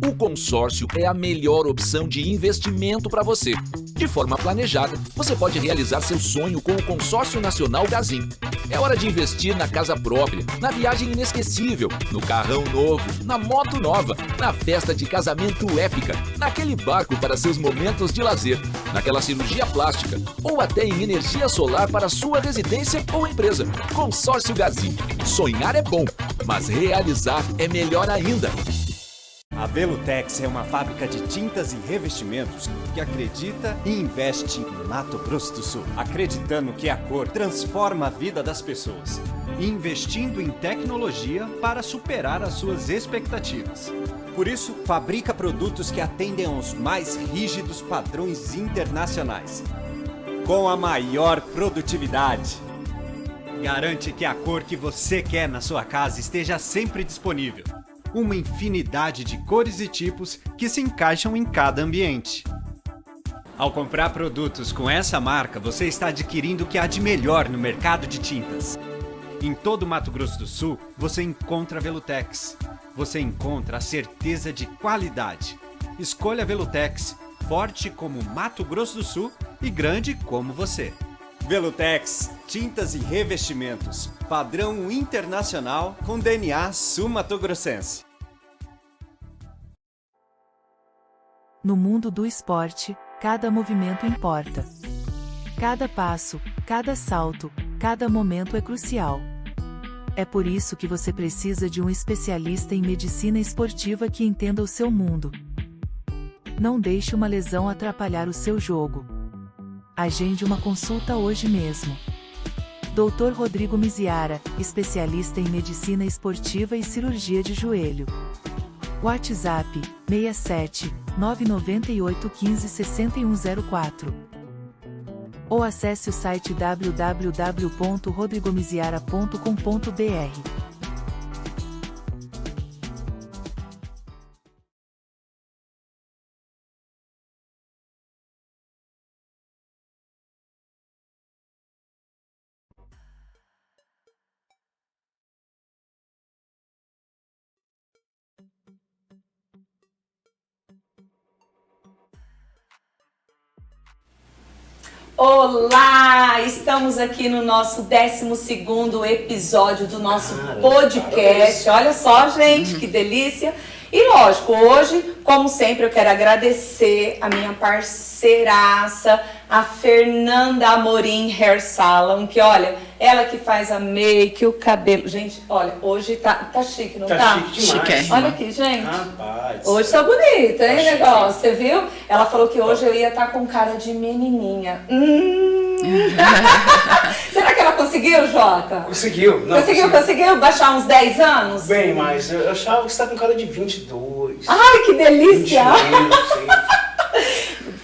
O consórcio é a melhor opção de investimento para você. De forma planejada, você pode realizar seu sonho com o Consórcio Nacional Gazin. É hora de investir na casa própria, na viagem inesquecível, no carrão novo, na moto nova, na festa de casamento épica, naquele barco para seus momentos de lazer, naquela cirurgia plástica ou até em energia solar para sua residência ou empresa. Consórcio Gazin. Sonhar é bom, mas realizar é melhor ainda. A Velutex é uma fábrica de tintas e revestimentos que acredita e investe em Mato Grosso do Sul, acreditando que a cor transforma a vida das pessoas, investindo em tecnologia para superar as suas expectativas. Por isso, fabrica produtos que atendem aos mais rígidos padrões internacionais, com a maior produtividade. Garante que a cor que você quer na sua casa esteja sempre disponível. Uma infinidade de cores e tipos que se encaixam em cada ambiente. Ao comprar produtos com essa marca, você está adquirindo o que há de melhor no mercado de tintas. Em todo o Mato Grosso do Sul, você encontra a Velutex. Você encontra a certeza de qualidade. Escolha a Velutex, forte como Mato Grosso do Sul e grande como você. Velutex, tintas e revestimentos, padrão internacional com DNA sul-matogrossense. No mundo do esporte, cada movimento importa. Cada passo, cada salto, cada momento é crucial. É por isso que você precisa de um especialista em medicina esportiva que entenda o seu mundo. Não deixe uma lesão atrapalhar o seu jogo. Agende uma consulta hoje mesmo. Dr. Rodrigo Miziara, especialista em medicina esportiva e cirurgia de joelho. WhatsApp, 67 998 15 6104. Ou acesse o site www.rodrigomiziara.com.br. Olá! Estamos aqui no nosso 12º episódio do nosso podcast. Olha só, gente, que delícia! E lógico, hoje, como sempre, eu quero agradecer a minha parceiraça, a Fernanda Amorim Hair Salon, que olha, ela que faz a make, o cabelo. Gente, olha, hoje tá chique, não tá? Tá chique demais. Chique. Olha aqui, gente. Rapaz. Hoje tá bonita, hein, Tá negócio? Você viu? Ela falou que hoje eu ia estar com cara de menininha. Será que ela conseguiu, Jota? Conseguiu. Não, Conseguiu baixar uns 10 anos? Bem, mas eu achava que você tá com cara de 22. Ai, que delícia! 21, sim.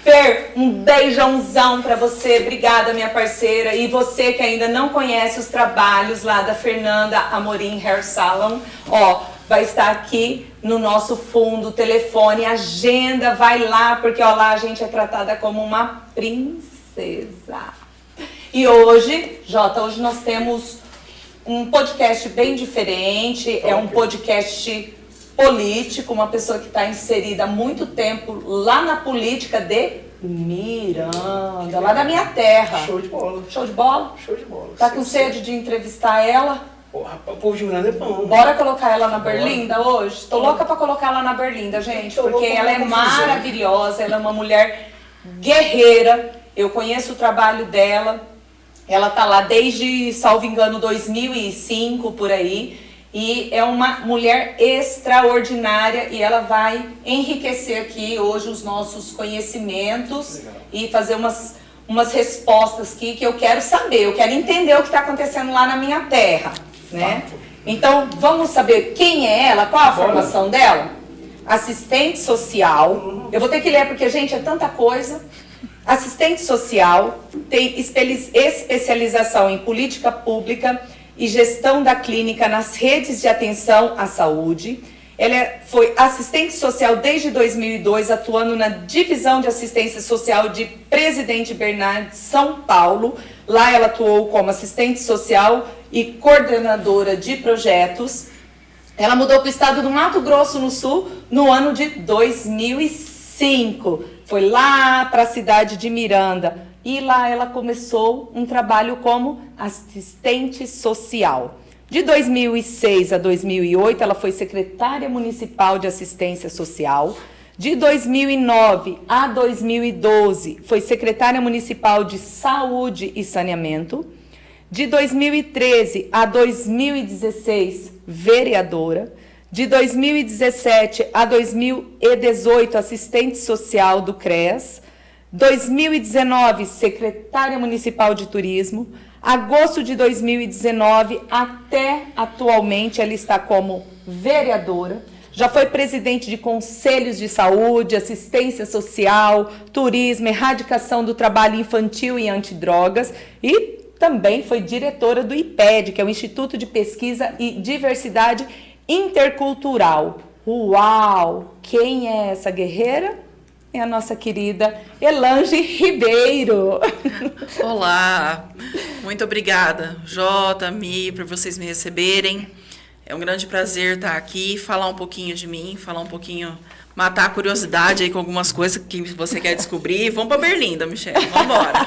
Fer, um beijãozão pra você. Obrigada, minha parceira. E você que ainda não conhece os trabalhos lá da Fernanda Amorim Hair Salon, ó, vai estar aqui no nosso fundo, telefone, agenda, vai lá, porque ó, lá a gente é tratada como uma princesa. E hoje, Jota, hoje nós temos um podcast bem diferente, é um podcast político, uma pessoa que está inserida há muito tempo lá na política de Miranda, lá da minha terra. Show de bola. Show de bola? Show de bola. Tá com sede de entrevistar ela? Porra, o povo de Miranda é bom. Bora colocar ela na Berlinda hoje? Tô louca pra colocar ela na Berlinda, gente, porque ela é maravilhosa, ela é uma mulher guerreira, eu conheço o trabalho dela, ela tá lá desde, salvo engano, 2005, por aí, e é uma mulher extraordinária e ela vai enriquecer aqui hoje os nossos conhecimentos. Legal. E fazer umas respostas aqui que eu quero saber, eu quero entender o que está acontecendo lá na minha terra, né? Então, vamos saber quem é ela, qual a formação dela? Assistente social, eu vou ter que ler porque, gente, é tanta coisa. Assistente social, tem especialização em política pública e gestão da clínica nas redes de atenção à saúde. Ela foi assistente social desde 2002, atuando na Divisão de Assistência Social de Presidente Bernardes, São Paulo. Lá ela atuou como assistente social e coordenadora de projetos. Ela mudou para o estado do Mato Grosso do Sul no ano de 2005. Foi lá para a cidade de Miranda. E lá ela começou um trabalho como assistente social. De 2006 a 2008, ela foi secretária municipal de assistência social. De 2009 a 2012, foi secretária municipal de saúde e saneamento. De 2013 a 2016, vereadora. De 2017 a 2018, assistente social do CREAS. 2019, secretária municipal de turismo. Agosto de 2019 até atualmente ela está como vereadora. Já foi presidente de conselhos de saúde, assistência social, turismo, erradicação do trabalho infantil e antidrogas e também foi diretora do IPED, que é o Instituto de Pesquisa e Diversidade Intercultural. Uau! Quem é essa guerreira? É a nossa querida Elange Ribeiro. Olá, muito obrigada, Jota, Mi, por vocês me receberem. É um grande prazer estar aqui, falar um pouquinho de mim, falar um pouquinho, matar a curiosidade aí com algumas coisas que você quer descobrir. Vamos para Berlinda, Michele, vamos embora.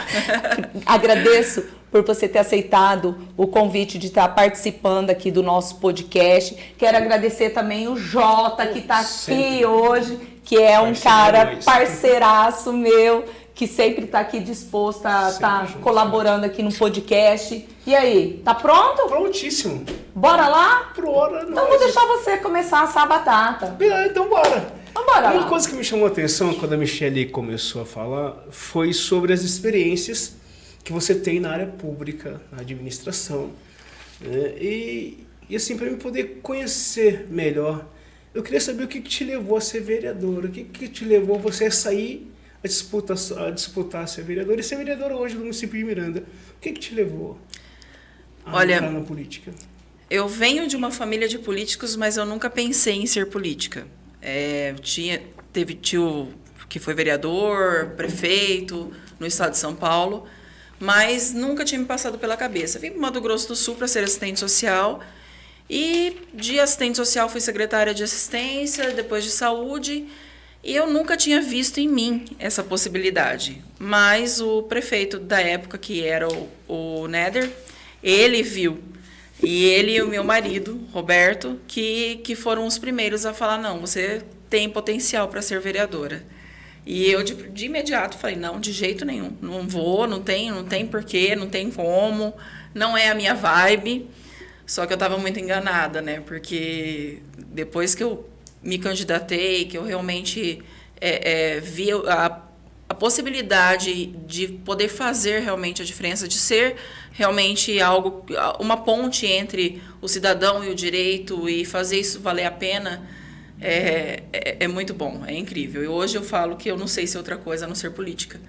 Agradeço por você ter aceitado o convite de estar participando aqui do nosso podcast. Quero agradecer também o Jota, que está aqui hoje, que é um cara parceiraço meu, que sempre está aqui disposto a estar colaborando aqui no podcast. E aí, tá pronto? Prontíssimo. Bora lá? Bora. Então vou deixar você começar a assar a batata. Então bora. Então bora Uma lá. coisa que me chamou a atenção quando a Michele começou a falar foi sobre as experiências que você tem na área pública, na administração. Né? E assim, para eu poder conhecer melhor, eu queria saber o que te levou a ser vereadora, o que te levou você a sair a disputar ser vereadora e ser vereadora hoje no município de Miranda. O que te levou a entrar na política? Eu venho de uma família de políticos, mas eu nunca pensei em ser política. Teve tio que foi vereador, prefeito no estado de São Paulo, mas nunca tinha me passado pela cabeça. Vim para o Mato Grosso do Sul para ser assistente social e de assistente social fui secretária de assistência, depois de saúde, e eu nunca tinha visto em mim essa possibilidade. Mas o prefeito da época, que era o Néder, ele viu. E ele e o meu marido, Roberto, que foram os primeiros a falar, não, você tem potencial para ser vereadora. E eu, de imediato, falei, não, de jeito nenhum. Não vou, não tem porquê, não tem como, não é a minha vibe. Só que eu estava muito enganada, né? Porque depois que eu me candidatei, que eu realmente vi a possibilidade de poder fazer realmente a diferença, de ser realmente algo, uma ponte entre o cidadão e o direito e fazer isso valer a pena, é muito bom, é incrível. E hoje eu falo que eu não sei se é outra coisa a não ser política.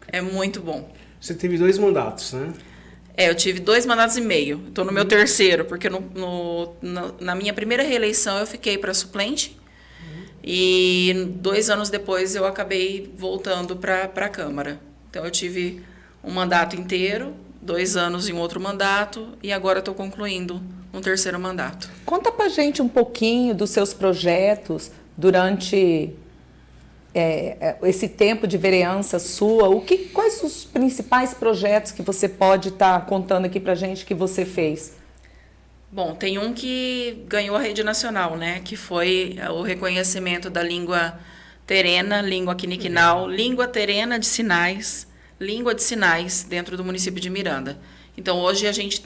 É muito bom. Você teve 2 mandatos, né? Eu tive 2 mandatos e meio. Estou no meu terceiro, porque na minha primeira reeleição eu fiquei para suplente. E 2 anos depois eu acabei voltando para a Câmara. Então eu tive um mandato inteiro, 2 anos em outro mandato, e agora estou concluindo um terceiro mandato. Conta pra gente um pouquinho dos seus projetos durante esse tempo de vereança sua. Quais os principais projetos que você pode estar contando aqui pra gente que você fez? Bom, tem um que ganhou a rede nacional, né? Que foi o reconhecimento da língua terena, língua quiniquinal, língua terena de sinais, língua de sinais dentro do município de Miranda. Então, hoje a gente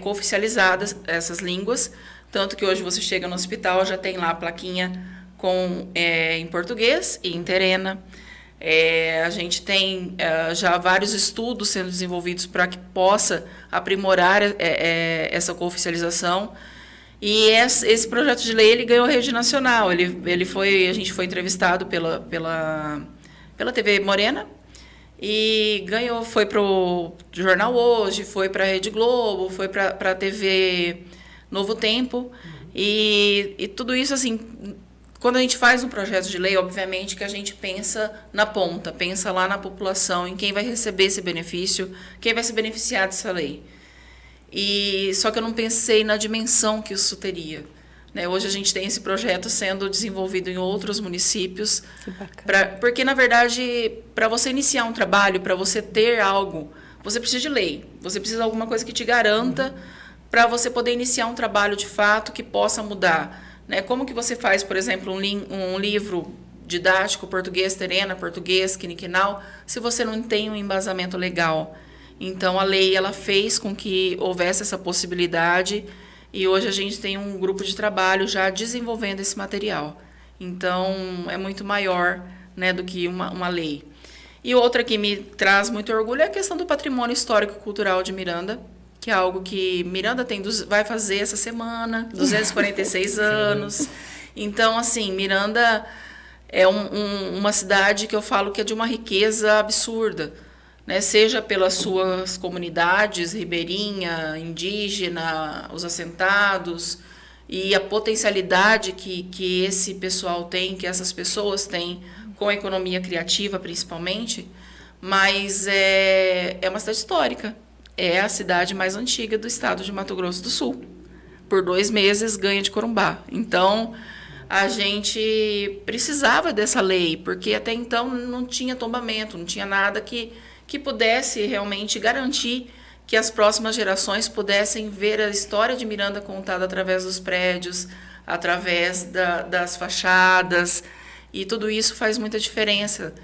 cooficializada essas línguas, tanto que hoje você chega no hospital, já tem lá a plaquinha em português e em terena. A gente tem já vários estudos sendo desenvolvidos para que possa aprimorar essa cooficialização. E esse projeto de lei ele ganhou rede nacional. A gente foi entrevistado pela TV Morena e foi para o Jornal Hoje, foi para a Rede Globo, foi para a TV Novo Tempo. E tudo isso, assim, quando a gente faz um projeto de lei, obviamente que a gente pensa na ponta, pensa lá na população, em quem vai receber esse benefício, quem vai se beneficiar dessa lei. Só que eu não pensei na dimensão que isso teria, né? Hoje a gente tem esse projeto sendo desenvolvido em outros municípios. Que bacana. Porque, na verdade, para você iniciar um trabalho, para você ter algo, você precisa de lei. Você precisa de alguma coisa que te garanta para você poder iniciar um trabalho de fato que possa mudar, né? Como que você faz, por exemplo, um livro didático, português terena, português quiniquinal, se você não tem um embasamento legal? Então, a lei ela fez com que houvesse essa possibilidade e hoje a gente tem um grupo de trabalho já desenvolvendo esse material. Então, é muito maior, né, do que uma lei. E outra que me traz muito orgulho é a questão do patrimônio histórico-cultural de Miranda, que é algo que Miranda vai fazer essa semana, 246 anos. Então, assim, Miranda é uma cidade que eu falo que é de uma riqueza absurda, né? Seja pelas suas comunidades, ribeirinha, indígena, os assentados, e a potencialidade que esse pessoal tem, que essas pessoas têm, com a economia criativa principalmente, mas é uma cidade histórica. É a cidade mais antiga do estado de Mato Grosso do Sul. Por 2 meses ganha de Corumbá. Então, a gente precisava dessa lei, porque até então não tinha tombamento, não tinha nada que pudesse realmente garantir que as próximas gerações pudessem ver a história de Miranda contada através dos prédios, através das fachadas, e tudo isso faz muita diferença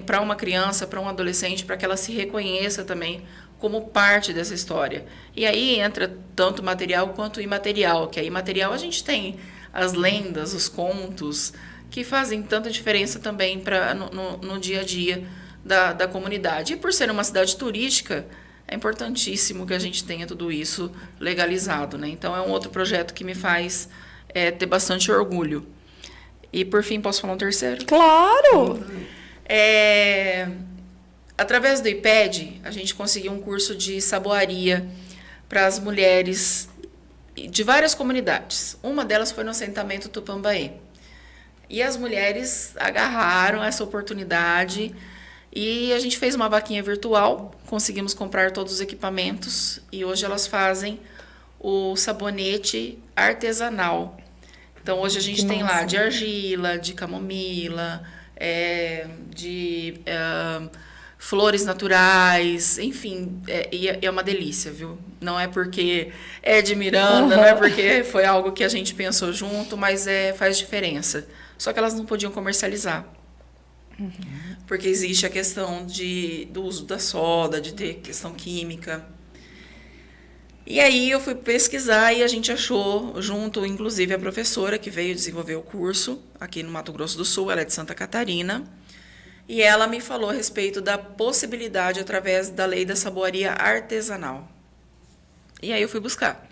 para uma criança, para um adolescente, para que ela se reconheça também como parte dessa história. E aí entra tanto material quanto imaterial, que a imaterial a gente tem as lendas, os contos, que fazem tanta diferença também no dia a dia da comunidade. E por ser uma cidade turística, é importantíssimo que a gente tenha tudo isso legalizado, né? Então, é um outro projeto que me faz ter bastante orgulho. E, por fim, posso falar um terceiro? Claro! Através do IPED, a gente conseguiu um curso de saboaria para as mulheres de várias comunidades. Uma delas foi no assentamento Tupambaê. E as mulheres agarraram essa oportunidade e a gente fez uma vaquinha virtual, conseguimos comprar todos os equipamentos e hoje elas fazem o sabonete artesanal. Então, hoje a gente tem lá de argila, de camomila, de flores naturais, enfim, é uma delícia, viu? Não é porque é de Miranda, não é porque foi algo que a gente pensou junto, mas faz diferença. Só que elas não podiam comercializar. Porque existe a questão do uso da soda, de ter questão química. E aí eu fui pesquisar e a gente achou, junto, inclusive, a professora que veio desenvolver o curso aqui no Mato Grosso do Sul, ela é de Santa Catarina, e ela me falou a respeito da possibilidade através da lei da saboaria artesanal. E aí eu fui buscar.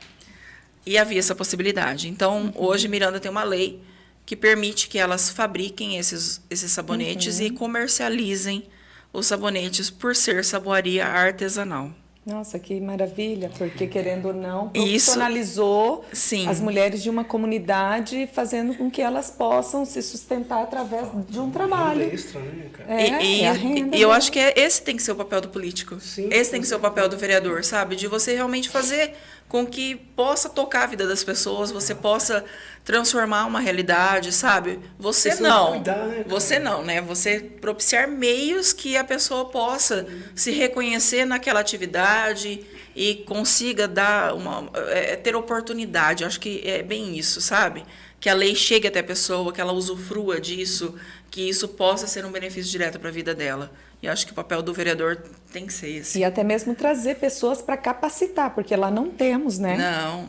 E havia essa possibilidade. Então, hoje Miranda tem uma lei que permite que elas fabriquem esses sabonetes e comercializem os sabonetes por ser saboaria artesanal. Nossa, que maravilha, porque querendo ou não, profissionalizou as mulheres de uma comunidade, fazendo com que elas possam se sustentar através de um trabalho. Extra, né, cara? E eu acho que esse tem que ser o papel do político. Sim, esse tem que ser o papel do vereador, sabe? De você realmente fazer com que possa tocar a vida das pessoas, você possa transformar uma realidade, sabe? Você não, né? Você propiciar meios que a pessoa possa se reconhecer naquela atividade e consiga ter oportunidade. Eu acho que é bem isso, sabe? Que a lei chegue até a pessoa, que ela usufrua disso, que isso possa ser um benefício direto para a vida dela. E acho que o papel do vereador tem que ser esse. E até mesmo trazer pessoas para capacitar, porque lá não temos, né?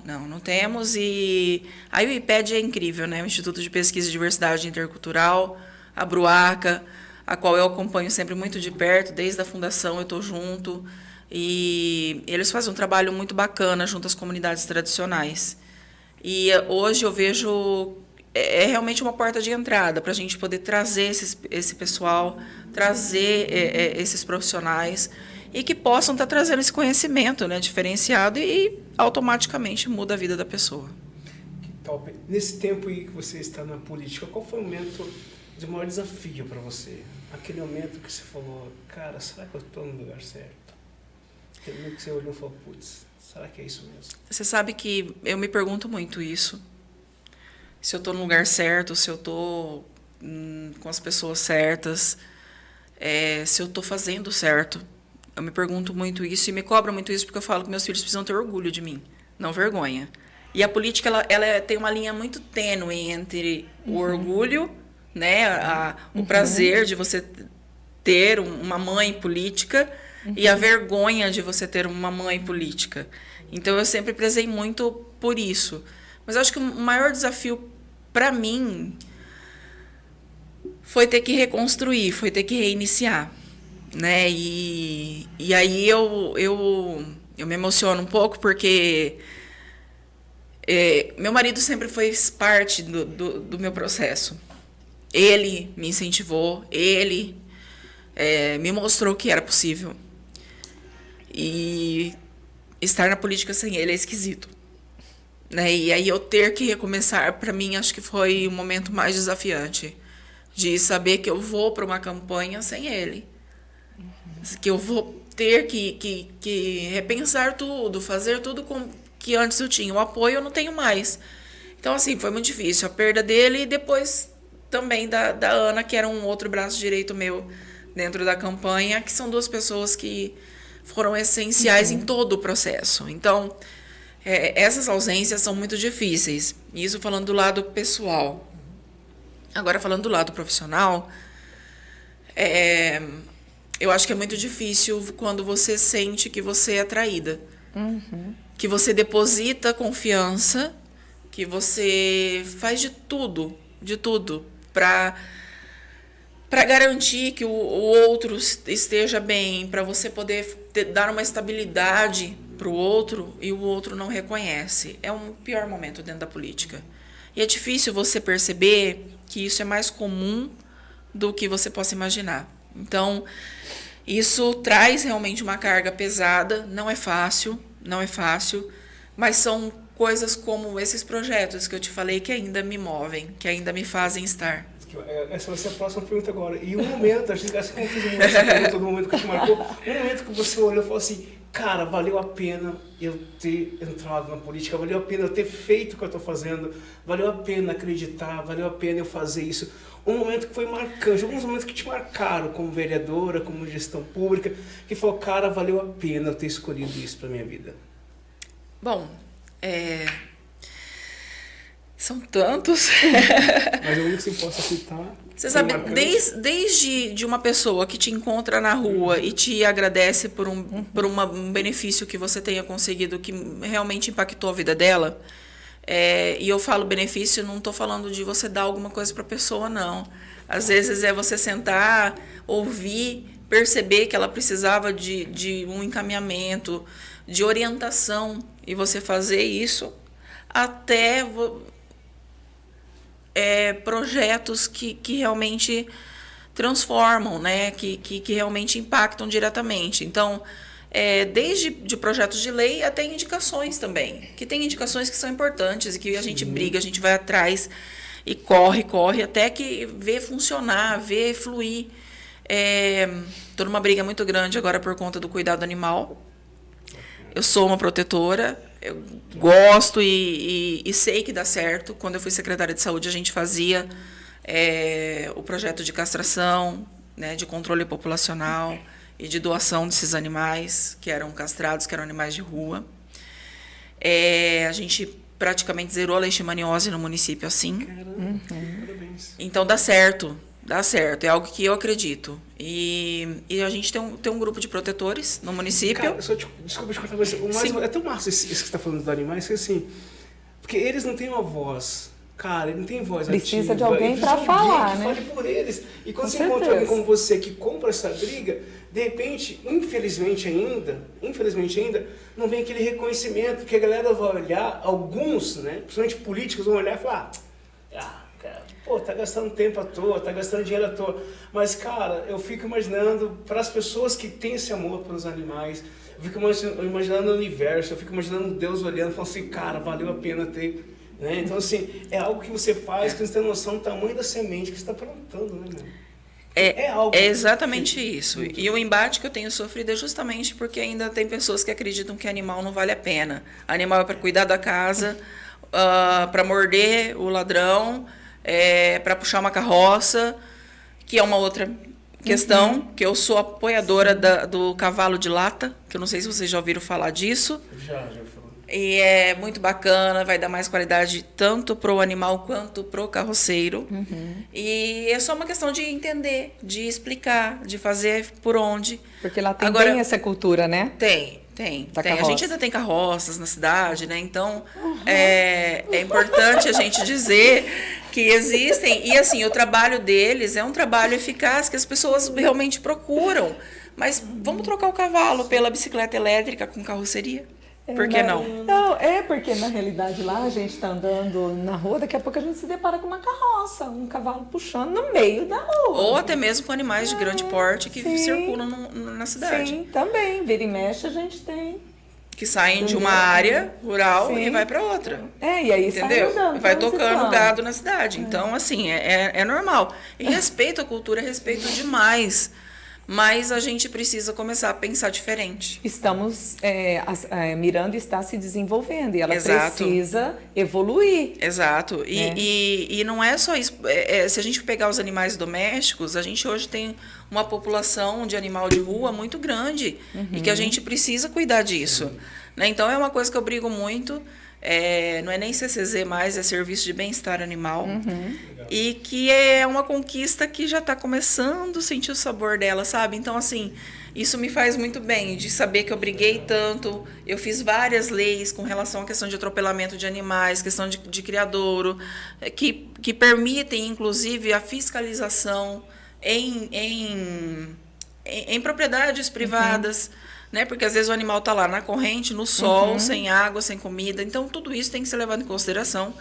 Não temos. E aí o IPED é incrível, né? O Instituto de Pesquisa e Diversidade Intercultural, a Bruaca, a qual eu acompanho sempre muito de perto, desde a fundação eu estou junto. E eles fazem um trabalho muito bacana junto às comunidades tradicionais. E hoje eu vejo... É realmente uma porta de entrada para a gente poder trazer esse pessoal, trazer esses profissionais e que possam estar trazendo esse conhecimento, né, diferenciado e automaticamente muda a vida da pessoa. Que top. Nesse tempo aí que você está na política, qual foi o momento de maior desafio para você? Aquele momento que você falou, cara, será que eu estou no lugar certo? Aquele momento que você olhou e falou, putz, será que é isso mesmo? Você sabe que eu me pergunto muito isso. se eu estou no lugar certo, se eu estou com as pessoas certas, se eu estou fazendo certo. Eu me pergunto muito isso e me cobro muito isso porque eu falo que meus filhos precisam ter orgulho de mim, não vergonha. E a política ela tem uma linha muito tênue entre o orgulho, né, o prazer de você ter uma mãe política e a vergonha de você ter uma mãe política. Então eu sempre prezei muito por isso. Mas eu acho que o maior desafio para mim foi ter que reconstruir, foi ter que reiniciar, né? E aí eu me emociono um pouco porque meu marido sempre fez parte do meu processo. Ele me incentivou, ele me mostrou que era possível. E estar na política sem ele é esquisito, né? E aí eu ter que recomeçar, para mim, acho que foi o momento mais desafiante. De saber que eu vou para uma campanha sem ele. Que eu vou ter que repensar tudo, fazer tudo que antes eu tinha. O apoio eu não tenho mais. Então, assim, foi muito difícil. A perda dele e depois também da Ana, que era um outro braço direito meu dentro da campanha, que são duas pessoas que foram essenciais em todo o processo. Então, essas ausências são muito difíceis. Isso falando do lado pessoal. Agora, falando do lado profissional, eu acho que é muito difícil quando você sente que você é traída. Que você deposita confiança, que você faz de tudo para garantir que o outro esteja bem, para você poder dar uma estabilidade para o outro e o outro não reconhece. É um pior momento dentro da política. E é difícil você perceber que isso é mais comum do que você possa imaginar. Então, isso traz realmente uma carga pesada, não é fácil, mas são coisas como esses projetos que eu te falei que ainda me movem, que ainda me fazem estar. Essa vai ser a próxima pergunta agora. E um momento, acho que assim como eu fiz essa pergunta do momento que te marcou, um momento que você olhou e falou assim, cara, valeu a pena eu ter entrado na política, valeu a pena eu ter feito o que eu estou fazendo, valeu a pena acreditar, valeu a pena eu fazer isso. Um momento que foi marcante, alguns momentos que te marcaram como vereadora, como gestão pública, que falou, cara, valeu a pena eu ter escolhido isso para minha vida. Bom, são tantos. Mas o único que você possa citar... Você sabe, desde de uma pessoa que te encontra na rua e te agradece por um benefício que você tenha conseguido, que realmente impactou a vida dela, e eu falo benefício, não estou falando de você dar alguma coisa para a pessoa, não. Às vezes é você sentar, ouvir, perceber que ela precisava de um encaminhamento, de orientação, e você fazer isso até... projetos que realmente transformam, né? que realmente impactam diretamente. Então, desde de projetos de lei até indicações também, que tem indicações que são importantes e que a gente briga, a gente vai atrás e corre, até que vê funcionar, vê fluir. Estou numa briga muito grande agora por conta do cuidado animal. Eu sou uma protetora, eu gosto e sei que dá certo. Quando eu fui secretária de saúde, a gente fazia o projeto de castração, né, de controle populacional e de doação desses animais que eram castrados, que eram animais de rua. A gente praticamente zerou a leishmaniose no município assim. Caramba, parabéns. Então dá certo, é algo que eu acredito. E a gente tem um grupo de protetores no município. Cara, desculpa te cortar, mas é tão massa isso que você está falando dos animais, que assim, porque eles não têm uma voz. Cara, ele não tem voz precisa ativa. De alguém para falar, que né? fale por eles. E quando Com você certeza. encontra alguém como você que compra essa briga, de repente, infelizmente ainda, não vem aquele reconhecimento, porque a galera vai olhar, alguns, né, principalmente políticos, vão olhar e falar, cara, pô, tá gastando tempo à toa, tá gastando dinheiro à toa. Mas, cara, eu fico imaginando, para as pessoas que têm esse amor pelos animais, eu fico imaginando o universo, eu fico imaginando Deus olhando e falando assim, cara, valeu a pena ter... Né? Então, assim, é algo que você faz que você tem noção do tamanho da semente que você está plantando, né, meu? É exatamente isso. E o embate que eu tenho sofrido é justamente porque ainda tem pessoas que acreditam que animal não vale a pena. Animal é para cuidar da casa, para morder o ladrão, para puxar uma carroça, que é uma outra questão, que eu sou apoiadora do cavalo de lata, que eu não sei se vocês já ouviram falar disso. Já falou. E é muito bacana, vai dar mais qualidade tanto pro animal quanto pro carroceiro. E é só uma questão de entender, de explicar, de fazer por onde. Porque lá tem Agora, bem essa cultura, né? Tem. Da A carroça. gente ainda tem carroças na cidade, né? Então, é importante a gente dizer que existem. E, assim, o trabalho deles é um trabalho eficaz que as pessoas realmente procuram. Mas vamos trocar o cavalo pela bicicleta elétrica com carroceria? Por que não? Não, porque na realidade lá a gente está andando na rua, daqui a pouco a gente se depara com uma carroça, um cavalo puxando no meio da rua. Ou até mesmo com animais de grande porte que circulam na cidade. Sim, também. Vira e mexe a gente tem. Que saem de uma área rural e vai para outra. E aí Entendeu? sai andando, Vai transitando. tocando gado na cidade. Então, assim, é normal. E respeito à cultura, respeito demais. Mas a gente precisa começar a pensar diferente. Estamos, Miranda está se desenvolvendo e ela Exato. precisa evoluir. Exato. E não é só isso. Se a gente pegar os animais domésticos, a gente hoje tem uma população de animal de rua muito grande e que a gente precisa cuidar disso. Né? Então, é uma coisa que eu brigo muito. Não é nem CCZ mais, é Serviço de Bem-Estar Animal. E que é uma conquista que já está começando a sentir o sabor dela, sabe? Então, assim, isso me faz muito bem, de saber que eu briguei tanto. Eu fiz várias leis com relação à questão de atropelamento de animais, questão de criadouro, que permitem, inclusive, a fiscalização em propriedades privadas. Né? Porque às vezes o animal está lá na corrente, no sol, sem água, sem comida. Então, tudo isso tem que ser levado em consideração.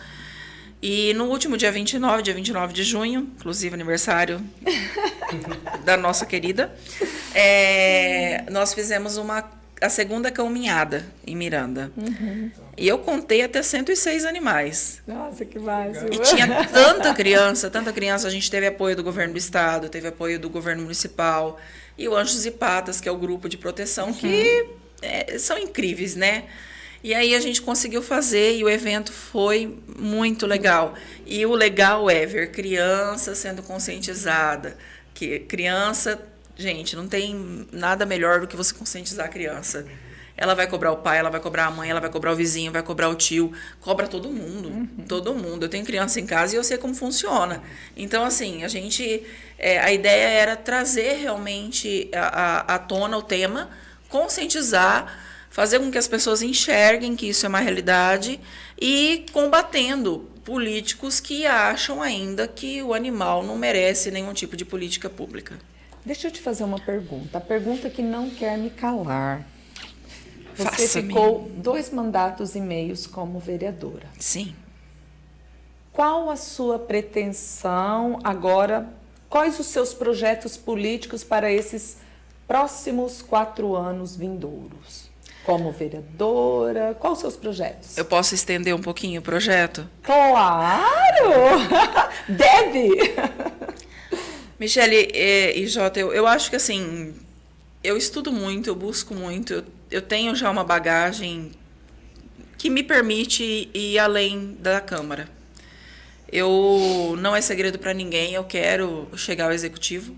E no último dia 29 de junho, inclusive aniversário da nossa querida, nós fizemos a segunda caminhada em Miranda. E eu contei até 106 animais. Nossa, que máximo. E tinha tanta criança, a gente teve apoio do governo do estado, teve apoio do governo municipal, e o Anjos e Patas, que é o grupo de proteção, que são incríveis, né? E aí a gente conseguiu fazer e o evento foi muito legal. E o legal é ver criança sendo conscientizada. Que criança, gente, não tem nada melhor do que você conscientizar a criança. Ela vai cobrar o pai, ela vai cobrar a mãe, ela vai cobrar o vizinho, vai cobrar o tio, cobra todo mundo, todo mundo. Eu tenho criança em casa e eu sei como funciona. Então, assim, a ideia era trazer realmente à tona o tema, conscientizar, fazer com que as pessoas enxerguem que isso é uma realidade e combatendo políticos que acham ainda que o animal não merece nenhum tipo de política pública. Deixa eu te fazer uma pergunta. A pergunta que não quer me calar. Você Faça-me. ficou 2 mandatos e meios como vereadora. Sim. Qual a sua pretensão agora? Quais os seus projetos políticos para esses próximos 4 anos vindouros? Como vereadora, quais os seus projetos? Eu posso estender um pouquinho o projeto? Claro! Deve! Michele e Jota, eu acho que assim, eu estudo muito, eu busco muito, eu tenho já uma bagagem que me permite ir além da Câmara. Não é segredo para ninguém, eu quero chegar ao Executivo.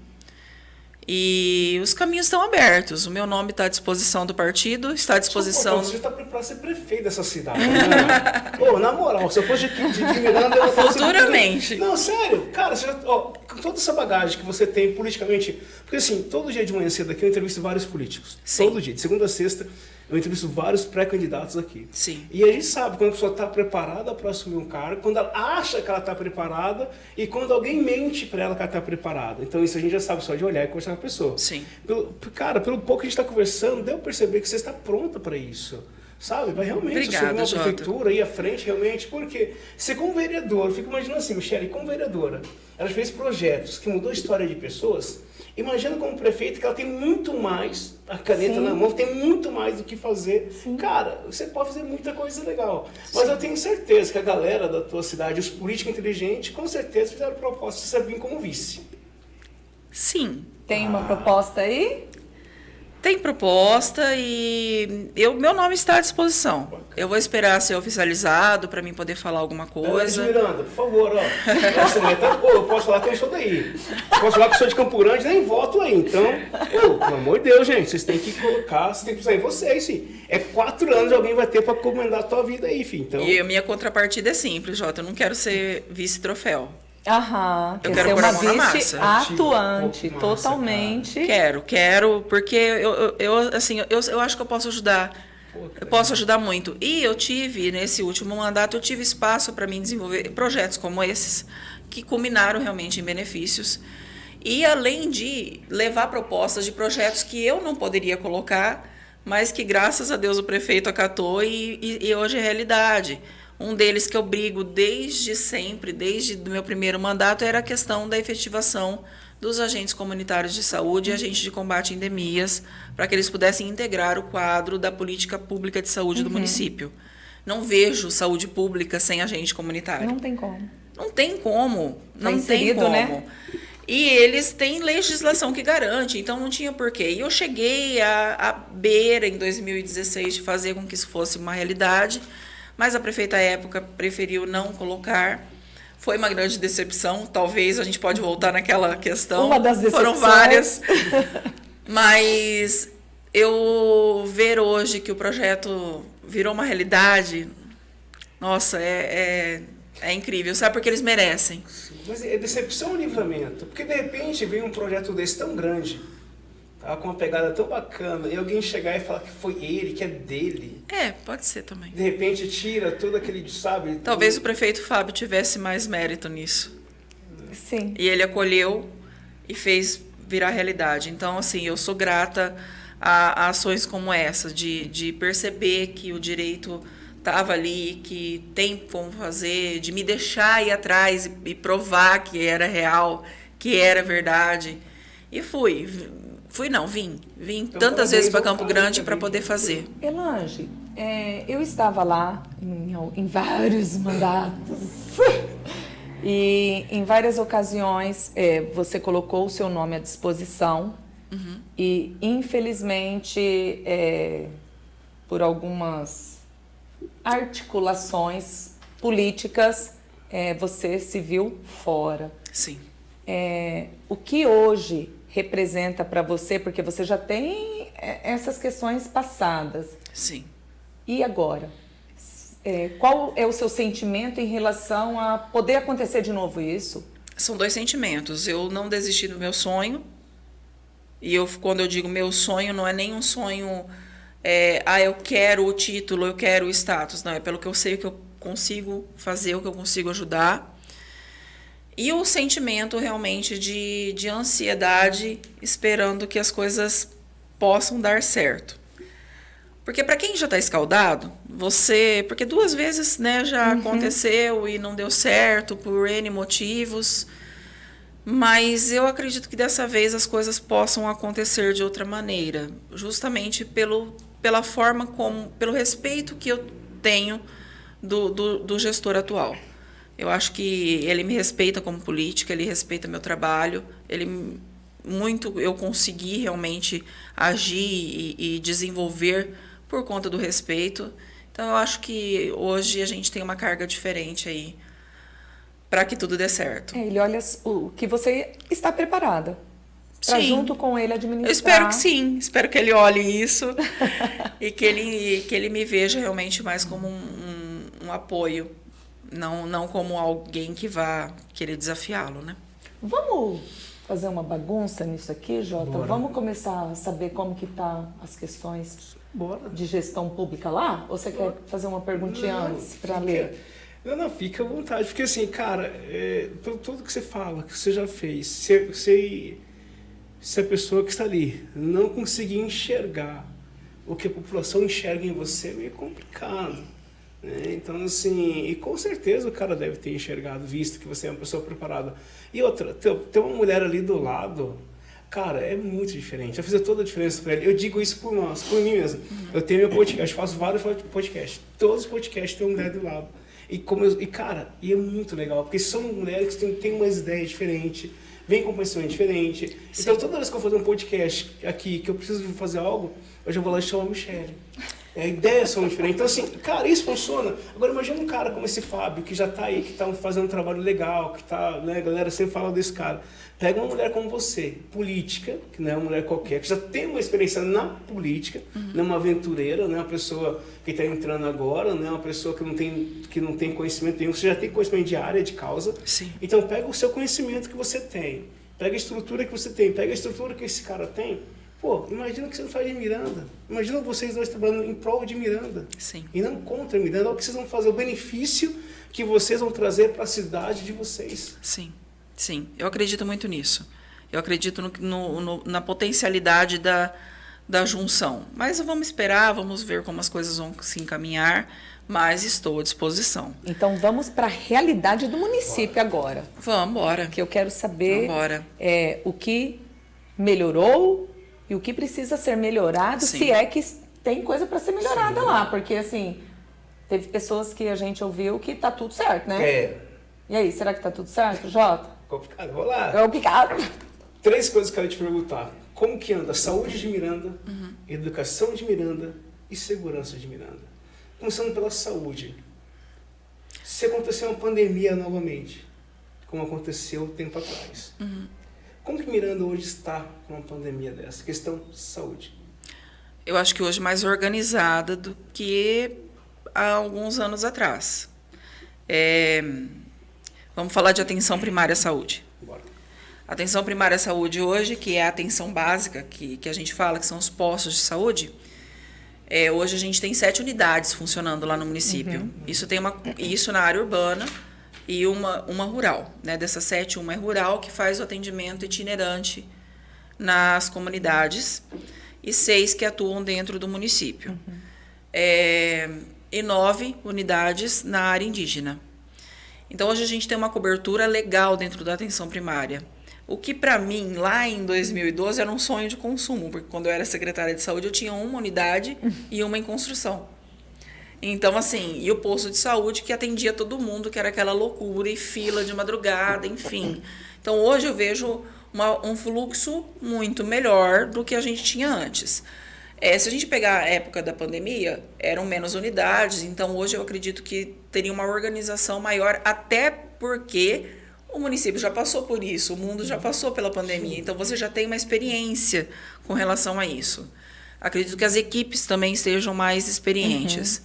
E os caminhos estão abertos. O meu nome está à disposição do partido, está à disposição... Você está preparado para ser prefeito dessa cidade, né? Pô, na moral, se eu fosse de Miranda... Eu fosse Futuramente. Não, sério. Cara, você com toda essa bagagem que você tem politicamente... Porque assim, todo dia de manhã cedo aqui eu entrevisto vários políticos. Sim. Todo dia, de segunda a sexta, eu entrevisto vários pré-candidatos aqui. Sim. E a gente sabe quando a pessoa está preparada para assumir um cargo, quando ela acha que ela está preparada e quando alguém mente para ela que ela está preparada. Então isso a gente já sabe só de olhar e conversar com a pessoa. Sim. Pelo pouco que a gente está conversando, deu para perceber que você está pronta para isso. Sabe? Vai realmente Obrigada, assumir uma Jota. prefeitura, ir à frente realmente. Porque você como vereador, eu fico imaginando assim, Michele, como vereadora, ela fez projetos que mudou a história de pessoas. Imagina como prefeito que ela tem muito mais, a caneta na mão, tem muito mais do que fazer. Sim. Cara, você pode fazer muita coisa legal. Mas eu tenho certeza que a galera da tua cidade, os políticos inteligentes, com certeza fizeram proposta de você vir como vice. Sim. Tem uma proposta aí? Tem proposta e meu nome está à disposição. Eu vou esperar ser oficializado para mim poder falar alguma coisa. Miranda, por favor, ó. Nossa, eu posso falar que eu sou daí. Posso falar que eu sou de Campo Grande, nem voto aí. Então, pelo amor de Deus, gente, vocês têm que colocar, vocês têm que pensar em vocês, sim. É 4 anos alguém vai ter para comandar a tua vida aí, filho. Então... E a minha contrapartida é simples, Jota. Eu não quero ser vice-troféu. Aham, Eu quer quero ser pôr a uma mão na vice massa. atuante, Massa, totalmente. Quero, porque eu acho que eu posso ajudar. Eu posso ajudar muito. E eu tive, nesse último mandato, eu tive espaço para mim desenvolver projetos como esses, que culminaram realmente em benefícios. E além de levar propostas de projetos que eu não poderia colocar, mas que graças a Deus o prefeito acatou e hoje é realidade. Um deles que eu brigo desde sempre, desde o meu primeiro mandato, era a questão da efetivação dos agentes comunitários de saúde e agentes de combate a endemias, para que eles pudessem integrar o quadro da política pública de saúde do município. Não vejo saúde pública sem agente comunitário. Não tem como. Não tem como. Não tem inserido, como. né? E eles têm legislação que garante, então não tinha porquê. E eu cheguei à beira, em 2016, de fazer com que isso fosse uma realidade, mas a prefeita à época preferiu não colocar. Foi uma grande decepção. Talvez a gente pode voltar naquela questão. Uma das decepções. Foram várias. Mas eu ver hoje que o projeto virou uma realidade, nossa, é incrível. Sabe porque eles merecem. Mas é decepção ou livramento? Porque de repente vem um projeto desse tão grande, tá, com uma pegada tão bacana, e alguém chegar e falar que foi ele, que é dele. Pode ser também. De repente tira todo aquele, sabe? Talvez o prefeito Fábio tivesse mais mérito nisso. Sim. E ele acolheu e fez virar realidade. Então, assim, eu sou grata a ações como essa, de perceber que o direito estava ali, que tem como fazer, de me deixar ir atrás e provar que era real, que era verdade. E vim Então, tantas vezes para parabéns Campo ao Grande Fábio para também. poder fazer. Elange, eu estava lá em vários mandatos e em várias ocasiões você colocou o seu nome à disposição e infelizmente por algumas articulações políticas você se viu fora. Sim. O que hoje representa para você, porque você já tem essas questões passadas. Sim. E agora? Qual é o seu sentimento em relação a poder acontecer de novo isso? São 2 sentimentos. Eu não desisti do meu sonho. E quando eu digo meu sonho, não é nem um sonho... eu quero o título, eu quero o status. Não, é pelo que eu sei o que eu consigo fazer, o que eu consigo ajudar. E o sentimento realmente de ansiedade, esperando que as coisas possam dar certo. Porque para quem já está escaldado, porque 2 vezes, né, já aconteceu e não deu certo por N motivos, mas eu acredito que dessa vez as coisas possam acontecer de outra maneira, justamente pela forma pelo respeito que eu tenho do gestor atual. Eu acho que ele me respeita como política, ele respeita meu trabalho, eu consegui realmente agir e desenvolver por conta do respeito. Então, eu acho que hoje a gente tem uma carga diferente aí para que tudo dê certo. Ele olha o que você está preparada para junto com ele administrar. Eu espero que sim, espero que ele olhe isso e que ele me veja realmente mais como um apoio. Não como alguém que vá querer desafiá-lo, né? Vamos fazer uma bagunça nisso aqui, Jota? Bora. Vamos começar a saber como que tá as questões de gestão pública lá? Ou você quer fazer uma perguntinha antes para ler? Não, fica à vontade. Porque assim, cara, tudo que você fala, que você já fez, se a pessoa que está ali não conseguir enxergar o que a população enxerga em você, é meio complicado. Então, assim, e com certeza o cara deve ter enxergado, visto que você é uma pessoa preparada. E outra, ter uma mulher ali do lado, cara, é muito diferente. Vai fazer toda a diferença para ele. Eu digo isso por mim mesmo. Eu tenho meu podcast, faço vários podcasts. Todos os podcasts tem uma mulher do lado. Cara, é muito legal, porque são mulheres que têm umas ideias diferentes, vem com conhecimento diferente. Sim. Então, toda vez que eu fazer um podcast aqui, que eu preciso fazer algo, eu já vou lá e chamo a Michele. Ideias são diferentes. Então, assim, cara, isso funciona. Agora, imagina um cara como esse Fábio, que já tá aí, que tá fazendo um trabalho legal, que tá, né, a galera sempre fala desse cara. Pega uma mulher como você, política, que não é uma mulher qualquer, que já tem uma experiência na política, não é uma aventureira, não é uma pessoa que está entrando agora, não é uma pessoa que não tem conhecimento nenhum, você já tem conhecimento de área, de causa. Sim. Então, pega o seu conhecimento que você tem, pega a estrutura que você tem, pega a estrutura que esse cara tem. Pô, imagina o que você faz de Miranda. Imagina vocês dois trabalhando em prol de Miranda. Sim. E não contra Miranda. Olha o que vocês vão fazer, o benefício que vocês vão trazer para a cidade de vocês. Sim, sim. Eu acredito muito nisso. Eu acredito na potencialidade da junção. Mas vamos esperar, vamos ver como as coisas vão se encaminhar, mas estou à disposição. Então vamos para a realidade do município agora. Vamos embora. Que eu quero saber Vambora. O que melhorou e o que precisa ser melhorado, Sim. se é que tem coisa para ser melhorada lá. Porque, assim, teve pessoas que a gente ouviu que tá tudo certo, né? E aí, será que tá tudo certo, Jota? Complicado, vou lá. É complicado. 3 coisas que eu quero te perguntar. Como que anda a saúde de Miranda, educação de Miranda e segurança de Miranda? Começando pela saúde. Se acontecer uma pandemia novamente, como aconteceu tempo atrás, como que Miranda hoje está com uma pandemia dessa? Questão saúde. Eu acho que hoje mais organizada do que há alguns anos atrás. Vamos falar de atenção primária à saúde. Bora. Atenção primária à saúde hoje, que é a atenção básica, que a gente fala que são os postos de saúde, hoje a gente tem 7 unidades funcionando lá no município. Isso na área urbana e uma rural. Né? Dessas 7, uma é rural, que faz o atendimento itinerante nas comunidades, e 6 que atuam dentro do município. E 9 unidades na área indígena. Então, hoje a gente tem uma cobertura legal dentro da atenção primária. O que, para mim, lá em 2012, era um sonho de consumo, porque quando eu era secretária de saúde, eu tinha uma unidade e uma em construção. Então, assim, e o posto de saúde que atendia todo mundo, que era aquela loucura e fila de madrugada, enfim. Então, hoje eu vejo um fluxo muito melhor do que a gente tinha antes. Se a gente pegar a época da pandemia, eram menos unidades, então hoje eu acredito que teria uma organização maior, até porque o município já passou por isso, o mundo já passou pela pandemia, então você já tem uma experiência com relação a isso. Acredito que as equipes também sejam mais experientes.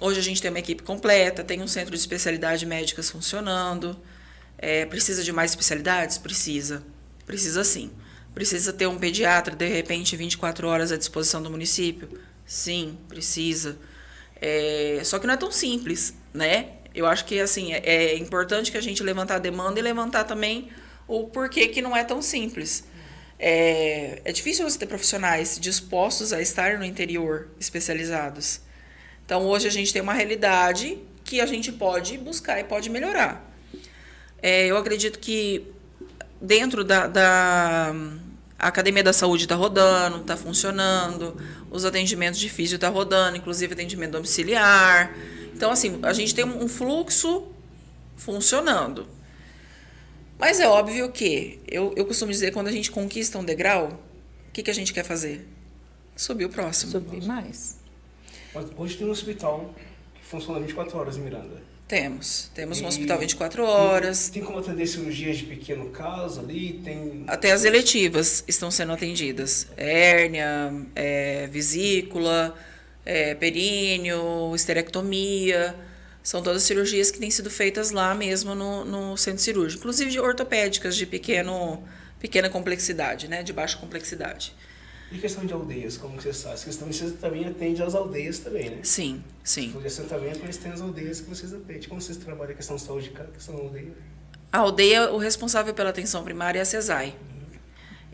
Hoje a gente tem uma equipe completa, tem um centro de especialidade médicas funcionando. Precisa de mais especialidades? Precisa sim. Precisa ter um pediatra, de repente, 24 horas à disposição do município? Sim, precisa. Só que não é tão simples, né? Eu acho que assim, é importante que a gente levantar a demanda e levantar também o porquê que não é tão simples. É difícil você ter profissionais dispostos a estar no interior, especializados. Então, hoje a gente tem uma realidade que a gente pode buscar e pode melhorar. Eu acredito que dentro da a Academia da Saúde está rodando, está funcionando, os atendimentos de físio estão rodando, inclusive atendimento domiciliar. Então, assim, a gente tem um fluxo funcionando. Mas é óbvio que, eu costumo dizer, quando a gente conquista um degrau, o que a gente quer fazer? Subir o próximo. Subir mais. Mas hoje tem um hospital que funciona 24 horas em Miranda. Temos um hospital 24 horas. Tem como atender cirurgias de pequeno caso ali? Até as eletivas estão sendo atendidas. Hérnia, vesícula, períneo, esterectomia. São todas cirurgias que têm sido feitas lá mesmo no centro cirúrgico. Inclusive de ortopédicas de pequena complexidade, né? De baixa complexidade. E questão de aldeias, como você sabe? Essa questão você também atende às aldeias também, né? Sim. De assentamento, mas tem as aldeias que vocês atendem. Como vocês trabalham a questão de saúde, a questão da aldeia? A aldeia, o responsável pela atenção primária é a CESAI.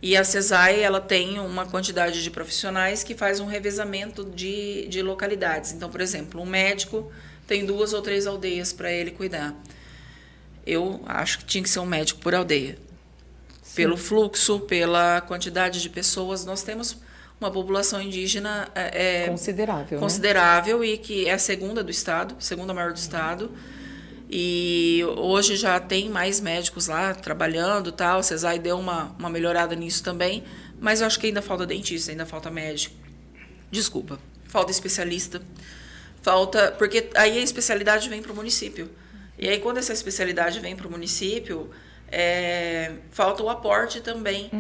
E a CESAI, ela tem uma quantidade de profissionais que faz um revezamento de localidades. Então, por exemplo, um médico tem 2 ou 3 aldeias para ele cuidar. Eu acho que tinha que ser um médico por aldeia. Sim. Pelo fluxo, pela quantidade de pessoas, nós temos uma população indígena considerável, considerável, né? E que é a segunda do estado, segunda maior do estado. E hoje já tem mais médicos lá trabalhando, tal. O CESAI deu uma melhorada nisso também, mas eu acho que ainda falta dentista, ainda falta médico. Desculpa, falta especialista. Falta, porque aí a especialidade vem para o município. E aí quando essa especialidade vem para o município, falta o aporte também,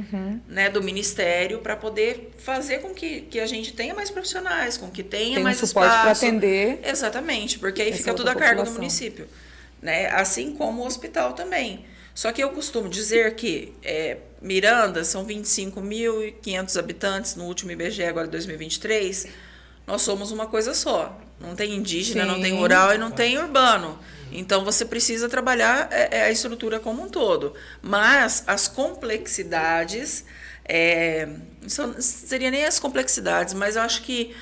né, do Ministério para poder fazer com que a gente tenha mais profissionais, com que tenha mais suporte para espaço. atender. Exatamente, porque aí essa fica tudo outra a cargo do população. município, né? Assim como o hospital também. Só que eu costumo dizer que Miranda são 25.500 habitantes no último IBGE, agora 2023. Nós somos uma coisa só. Não tem indígena, não tem rural e não tem urbano. Então, você precisa trabalhar a estrutura como um todo. Mas as complexidades, não seria nem as complexidades, mas eu acho que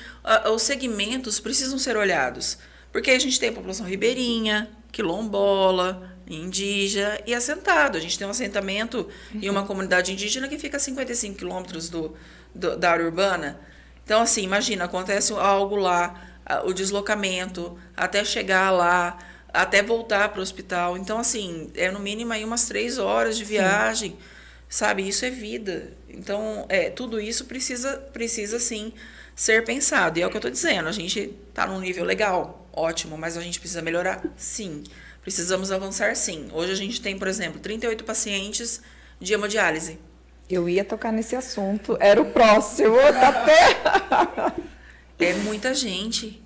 os segmentos precisam ser olhados. Porque a gente tem a população ribeirinha, quilombola, indígena e assentado. A gente tem um assentamento e uma comunidade indígena que fica a 55 quilômetros da área urbana. Então, assim, imagina, acontece algo lá, o deslocamento, até chegar lá, até voltar para o hospital. Então, assim, no mínimo aí umas 3 horas de viagem, sabe? Isso é vida. Então, tudo isso precisa, sim, ser pensado. E é o que eu estou dizendo, a gente está num nível legal, ótimo, mas a gente precisa melhorar? Sim. Precisamos avançar, sim. Hoje a gente tem, por exemplo, 38 pacientes de hemodiálise. Eu ia tocar nesse assunto, era o próximo, até... É muita gente.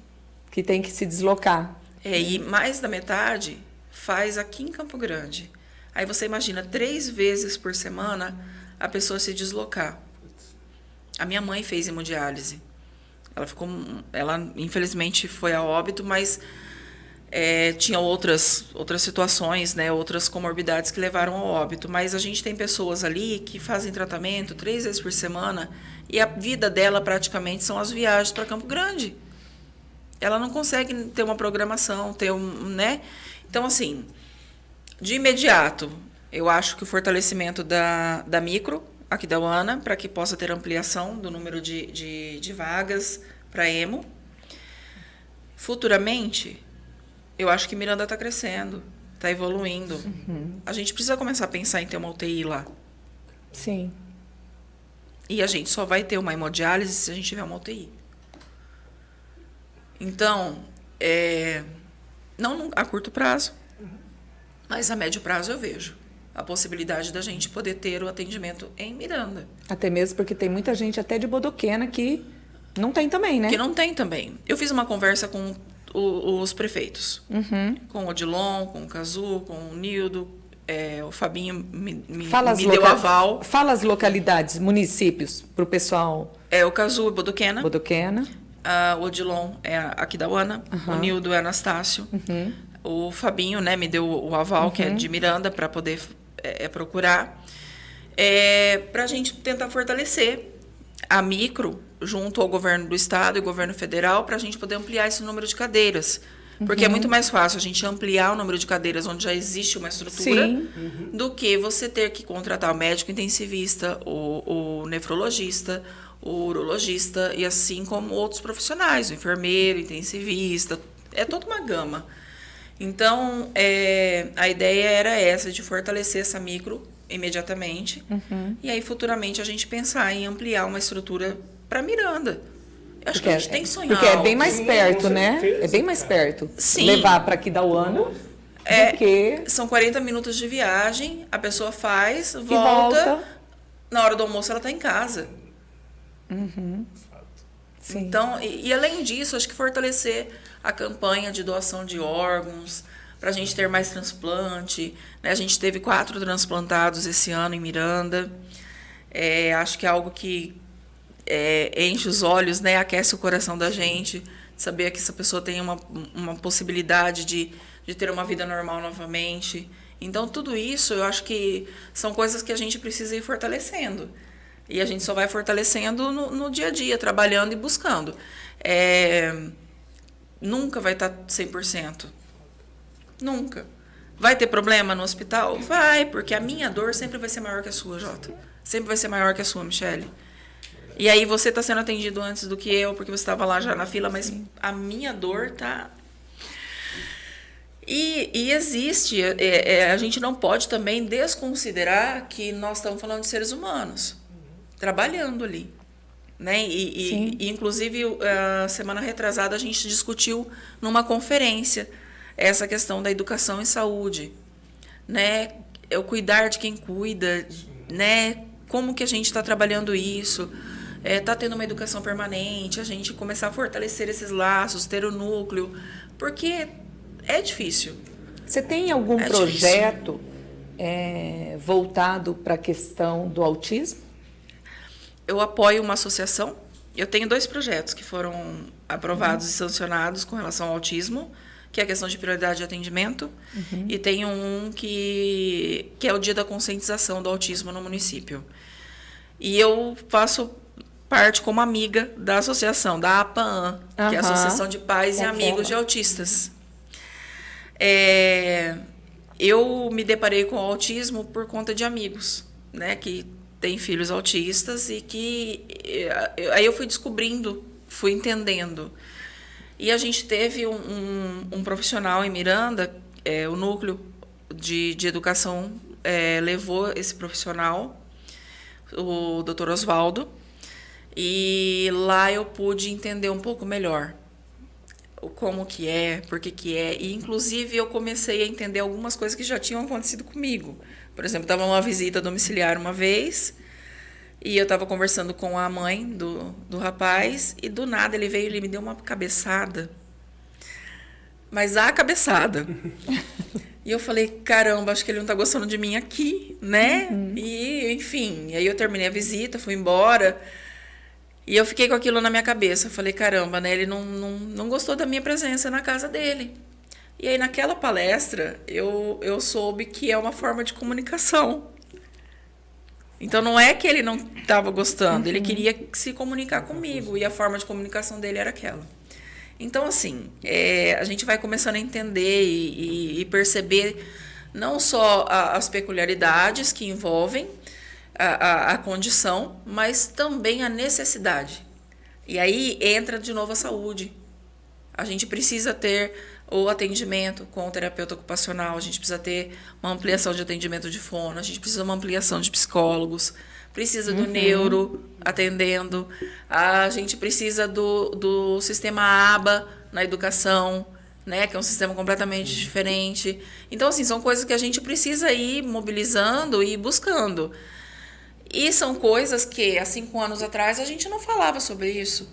Que tem que se deslocar. E mais da metade faz aqui em Campo Grande. Aí você imagina, 3 vezes por semana a pessoa se deslocar. A minha mãe fez hemodiálise. Ela infelizmente foi a óbito, mas tinha outras situações, né, outras comorbidades que levaram ao óbito. Mas a gente tem pessoas ali que fazem tratamento 3 vezes por semana e a vida dela praticamente são as viagens para Campo Grande. Ela não consegue ter uma programação, né? Então, assim, de imediato, eu acho que o fortalecimento da micro, aqui da UANA, para que possa ter ampliação do número de vagas para hemo. Futuramente, eu acho que Miranda está crescendo, está evoluindo. A gente precisa começar a pensar em ter uma UTI lá. Sim. E a gente só vai ter uma hemodiálise se a gente tiver uma UTI. Então, não a curto prazo, mas a médio prazo eu vejo a possibilidade da gente poder ter o atendimento em Miranda. Até mesmo porque tem muita gente até de Bodoquena que não tem também, né? Que não tem também. Eu fiz uma conversa com os prefeitos, com o Odilon, com o Cazu, com o Nildo, o Fabinho me deu aval. Fala as localidades, municípios, para o pessoal. O Cazu é Bodoquena. O Odilon é aqui da UANA, o Nildo é Anastácio, o Fabinho, né, me deu o aval, que é de Miranda, para poder procurar, para a gente tentar fortalecer a micro junto ao governo do estado e governo federal, para a gente poder ampliar esse número de cadeiras. Porque é muito mais fácil a gente ampliar o número de cadeiras onde já existe uma estrutura do que você ter que contratar o médico intensivista, o nefrologista, o urologista e assim como outros profissionais, o enfermeiro, intensivista, é toda uma gama. Então, a ideia era essa, de fortalecer essa micro imediatamente e aí futuramente a gente pensar em ampliar uma estrutura para Miranda. Eu acho que a gente tem que sonhar. Porque é bem mais perto, né? É bem mais perto. Sim. Levar para aqui da UANA do que... São 40 minutos de viagem, a pessoa faz, volta. Na hora do almoço ela está em casa. Sim. Então, e além disso, acho que fortalecer a campanha de doação de órgãos, para a gente ter mais transplante, né? A gente teve 4 transplantados esse ano em Miranda. Acho que é algo que enche os olhos, né? Aquece o coração da gente, de saber que essa pessoa tem uma possibilidade de ter uma vida normal novamente. Então, tudo isso, eu acho que são coisas que a gente precisa ir fortalecendo. E a gente só vai fortalecendo no dia a dia, trabalhando e buscando. Nunca vai estar 100%. Nunca. Vai ter problema no hospital? Vai, porque a minha dor sempre vai ser maior que a sua, Jota. Sempre vai ser maior que a sua, Michele. E aí você está sendo atendido antes do que eu, porque você estava lá já na fila, mas a minha dor tá... E existe, a gente não pode também desconsiderar que nós estamos falando de seres humanos, trabalhando ali. Né? E inclusive, a semana retrasada, a gente discutiu numa conferência essa questão da educação e saúde. Né? O cuidar de quem cuida, né? Como que a gente está trabalhando isso, está tendo uma educação permanente, a gente começar a fortalecer esses laços, ter o núcleo, porque é difícil. Você tem algum projeto voltado para a questão do autismo? Eu apoio uma associação. Eu tenho 2 projetos que foram aprovados e sancionados com relação ao autismo, que é a questão de prioridade de atendimento, e tenho um que é o Dia da Conscientização do Autismo no município. E eu faço parte como amiga da associação, da APAAN, que é a Associação de Pais e Amigos de Autistas. Eu me deparei com o autismo por conta de amigos, né, que têm filhos autistas e que aí eu fui descobrindo, fui entendendo. E a gente teve um profissional em Miranda, o núcleo de educação levou esse profissional, o Dr. Osvaldo, e lá eu pude entender um pouco melhor como que é, por que é, e inclusive eu comecei a entender algumas coisas que já tinham acontecido comigo. Por exemplo, estava numa visita domiciliar uma vez, e eu estava conversando com a mãe do rapaz, e do nada ele veio e ele me deu uma cabeçada. Mas a cabeçada. E eu falei, caramba, acho que ele não está gostando de mim aqui, né? E, enfim, aí eu terminei a visita, fui embora, e eu fiquei com aquilo na minha cabeça. Eu falei, caramba, né? Ele não gostou da minha presença na casa dele. E aí, naquela palestra, eu soube que é uma forma de comunicação. Então, não é que ele não estava gostando, ele queria se comunicar comigo, e a forma de comunicação dele era aquela. Então, assim, a gente vai começando a entender e perceber não só as peculiaridades que envolvem a condição, mas também a necessidade. E aí entra de novo a saúde. A gente precisa ter o atendimento com o terapeuta ocupacional, a gente precisa ter uma ampliação de atendimento de fono, a gente precisa de uma ampliação de psicólogos, precisa do neuro atendendo, a gente precisa do sistema ABA na educação, né, que é um sistema completamente diferente. Então, assim, são coisas que a gente precisa ir mobilizando e buscando. E são coisas que, há 5 anos atrás, a gente não falava sobre isso.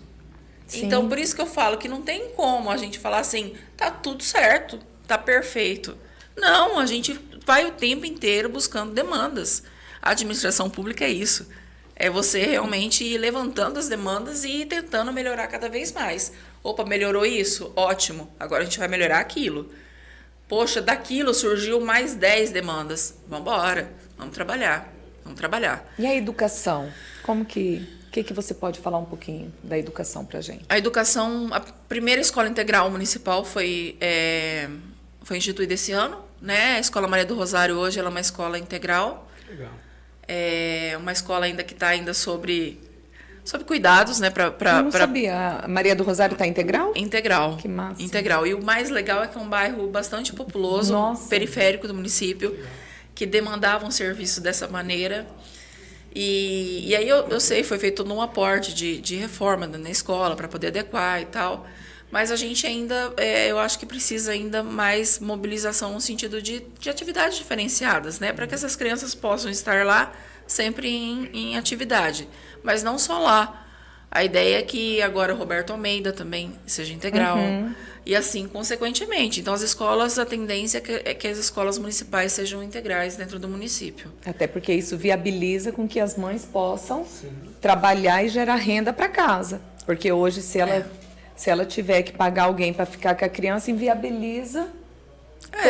Sim. Então, por isso que eu falo que não tem como a gente falar assim, tá tudo certo, tá perfeito. Não, a gente vai o tempo inteiro buscando demandas. A administração pública é isso. É você realmente ir levantando as demandas e ir tentando melhorar cada vez mais. Opa, melhorou isso? Ótimo. Agora a gente vai melhorar aquilo. Poxa, daquilo surgiu mais 10 demandas. Vamos embora, vamos trabalhar. Vamos trabalhar. E a educação? Como que você pode falar um pouquinho da educação para a gente? A educação, a primeira escola integral municipal foi instituída esse ano, né? A Escola Maria do Rosário hoje ela é uma escola integral. Legal. É uma escola ainda que está ainda sobre cuidados, né? Eu não sabia. A Maria do Rosário está integral? Integral. Que massa. Integral. E o mais legal é que é um bairro bastante populoso, periférico do município, que demandava um serviço dessa maneira. E aí eu sei, foi feito todo um aporte de reforma na escola para poder adequar e tal, mas a gente ainda, eu acho que precisa ainda mais mobilização no sentido de atividades diferenciadas, né, para que essas crianças possam estar lá sempre em atividade, mas não só lá. A ideia é que agora o Roberto Almeida também seja integral. E assim, consequentemente. Então, as escolas, a tendência é que as escolas municipais sejam integrais dentro do município. Até porque isso viabiliza com que as mães possam trabalhar e gerar renda para casa. Porque hoje, se ela tiver que pagar alguém para ficar com a criança, inviabiliza.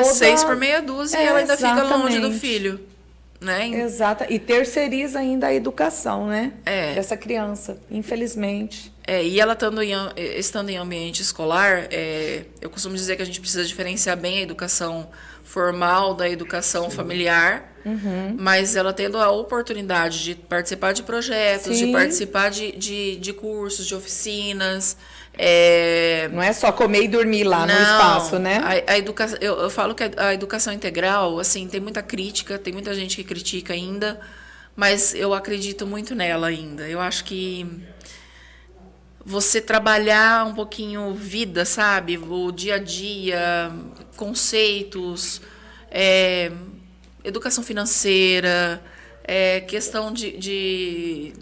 6 por meia dúzia e ela ainda fica longe do filho. Né? Exato. E terceiriza ainda a educação, né? Dessa criança, infelizmente. E ela estando em ambiente escolar, eu costumo dizer que a gente precisa diferenciar bem a educação formal da educação familiar, mas ela tendo a oportunidade de participar de projetos, de Sim. participar de cursos, de oficinas. Não é só comer e dormir lá no espaço, né? Eu falo que a educação integral, assim, tem muita crítica, tem muita gente que critica ainda, mas eu acredito muito nela ainda. Eu acho que você trabalhar um pouquinho vida, sabe? O dia a dia, conceitos, educação financeira, questão de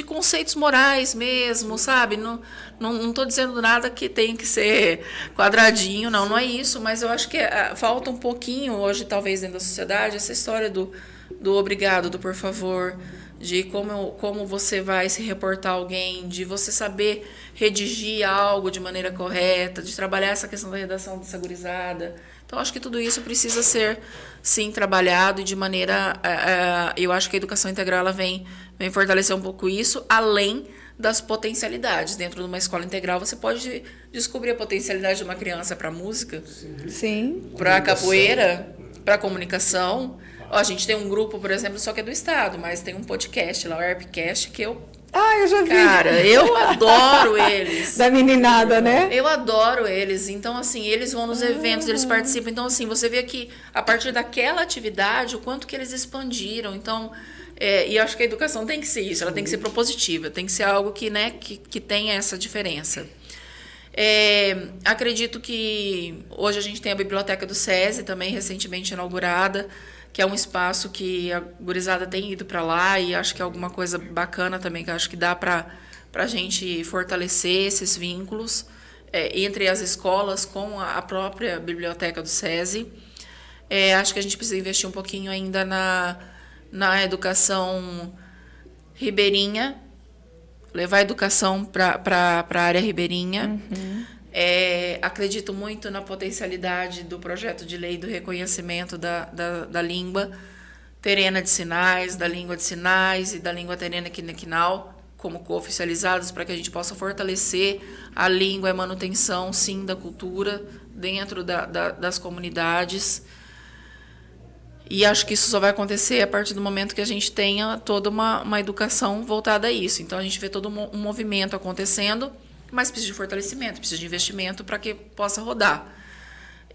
conceitos morais mesmo, sabe? Não estou dizendo nada que tem que ser quadradinho, não é isso, mas eu acho que falta um pouquinho hoje, talvez, dentro da sociedade, essa história do obrigado, do por favor, de como você vai se reportar a alguém, de você saber redigir algo de maneira correta, de trabalhar essa questão da redação dessagurizada. Então, acho que tudo isso precisa ser, sim, trabalhado e de maneira... eu acho que a educação integral ela vem fortalecer um pouco isso, além das potencialidades. Dentro de uma escola integral, você pode descobrir a potencialidade de uma criança para música, Sim. para capoeira, para comunicação. A gente tem um grupo, por exemplo, só que é do Estado, mas tem um podcast lá, o Herpcast, que eu já vi. Cara, eu adoro eles. Da meninada, né? Eu adoro eles. Então, assim, eles vão nos eventos, eles participam. Então, assim, você vê que a partir daquela atividade, o quanto que eles expandiram. Então, e eu acho que a educação tem que ser isso, ela tem que ser propositiva, tem que ser algo que, né, que tenha essa diferença. Acredito que hoje a gente tem a Biblioteca do SESI, também recentemente inaugurada, que é um espaço que a gurizada tem ido para lá e acho que é alguma coisa bacana também, que acho que dá para a gente fortalecer esses vínculos entre as escolas com a própria biblioteca do SESI. Acho que a gente precisa investir um pouquinho ainda na educação ribeirinha, levar a educação para a área ribeirinha. Acredito muito na potencialidade do projeto de lei do reconhecimento da língua terena de sinais, da língua de sinais e da língua terena quinaquinal como cooficializados, para que a gente possa fortalecer a língua e a manutenção, sim, da cultura dentro das comunidades. E acho que isso só vai acontecer a partir do momento que a gente tenha toda uma educação voltada a isso. Então, a gente vê todo um movimento acontecendo, mas precisa de fortalecimento, precisa de investimento para que possa rodar.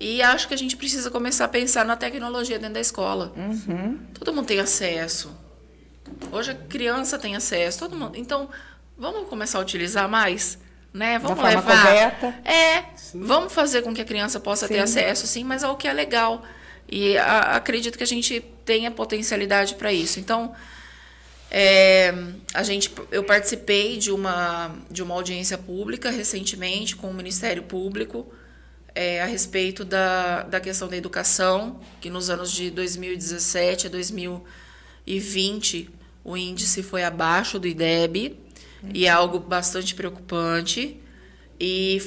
E acho que a gente precisa começar a pensar na tecnologia dentro da escola. Todo mundo tem acesso. Hoje a criança tem acesso, todo mundo. Então, vamos começar a utilizar mais, né? Vamos da forma levar. Correta. Vamos fazer com que a criança possa ter acesso, sim, mas ao que é legal. E acredito que a gente tenha potencialidade para isso. Então, eu participei de uma audiência pública recentemente com o Ministério Público a respeito da questão da educação, que nos anos de 2017 a 2020 o índice foi abaixo do IDEB, e é algo bastante preocupante. E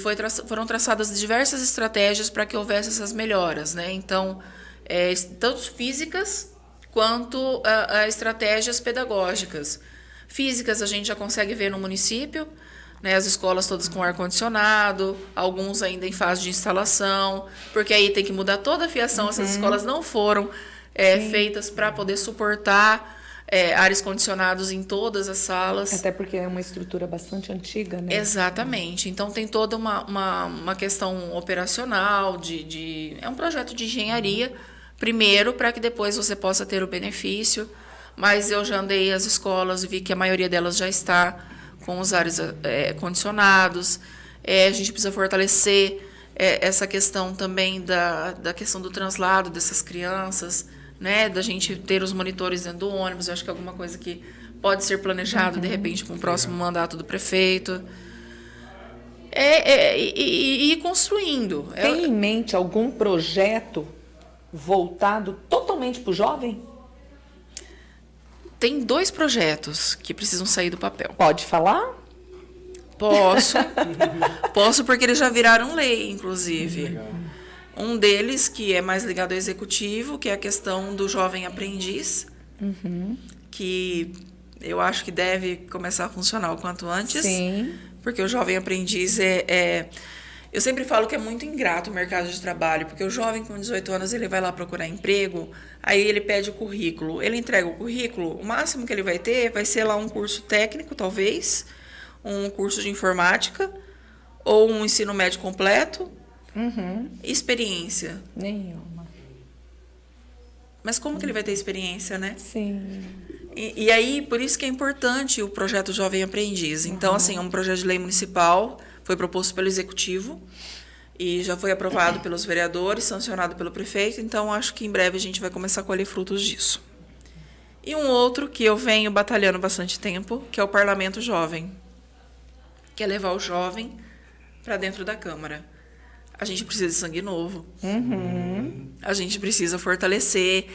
foram traçadas diversas estratégias para que houvesse essas melhoras, né? Então, tanto físicas quanto a estratégias pedagógicas. Físicas a gente já consegue ver no município, né, as escolas todas com ar-condicionado, alguns ainda em fase de instalação, porque aí tem que mudar toda a fiação. Essas escolas não foram feitas para poder suportar ares condicionados em todas as salas. Até porque é uma estrutura bastante antiga, né? Exatamente. Então, tem toda uma questão operacional, é um projeto de engenharia, primeiro, para que depois você possa ter o benefício, mas eu já andei as escolas e vi que a maioria delas já está com os ares condicionados. A gente precisa fortalecer essa questão também da questão do translado dessas crianças, né, da gente ter os monitores dentro do ônibus. Eu acho que é alguma coisa que pode ser planejado, de repente, para um próximo mandato do prefeito. E ir construindo. Tem em mente algum projeto voltado totalmente para o jovem? Tem 2 projetos que precisam sair do papel. Pode falar? Posso. Posso, porque eles já viraram lei, inclusive. Legal. Um deles, que é mais ligado ao executivo, que é a questão do jovem aprendiz, que eu acho que deve começar a funcionar o quanto antes. Sim. Porque o jovem aprendiz Eu sempre falo que é muito ingrato o mercado de trabalho, porque o jovem com 18 anos ele vai lá procurar emprego, aí ele pede o currículo, ele entrega o currículo, o máximo que ele vai ter vai ser lá um curso técnico, talvez, um curso de informática, ou um ensino médio completo, experiência. Nenhuma. Mas como que ele vai ter experiência, né? Sim. E aí, por isso que é importante o projeto Jovem Aprendiz. Então, assim, é um projeto de lei municipal, foi proposto pelo Executivo e já foi aprovado pelos vereadores, sancionado pelo prefeito. Então, acho que em breve a gente vai começar a colher frutos disso. E um outro que eu venho batalhando bastante tempo, que é o Parlamento Jovem, que é levar o jovem para dentro da Câmara. A gente precisa de sangue novo. A gente precisa fortalecer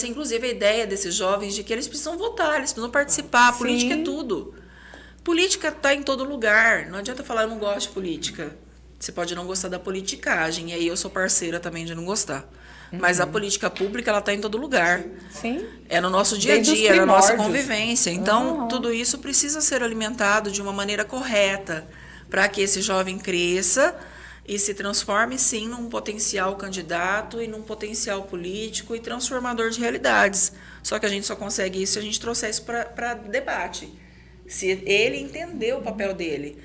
inclusive a ideia desses jovens de que eles precisam votar, eles precisam participar. A política é tudo. Política está em todo lugar. Não adianta falar, eu não gosto de política. Você pode não gostar da politicagem, e aí eu sou parceira também de não gostar. Mas a política pública, ela está em todo lugar. Sim. É no nosso dia a Desde os dia, é na nossa primórdios. convivência. Então, tudo isso precisa ser alimentado de uma maneira correta, para que esse jovem cresça e se transforme, sim, num potencial candidato e num potencial político e transformador de realidades. Só que a gente só consegue isso se a gente trouxer isso para debate. Se ele entender o papel dele.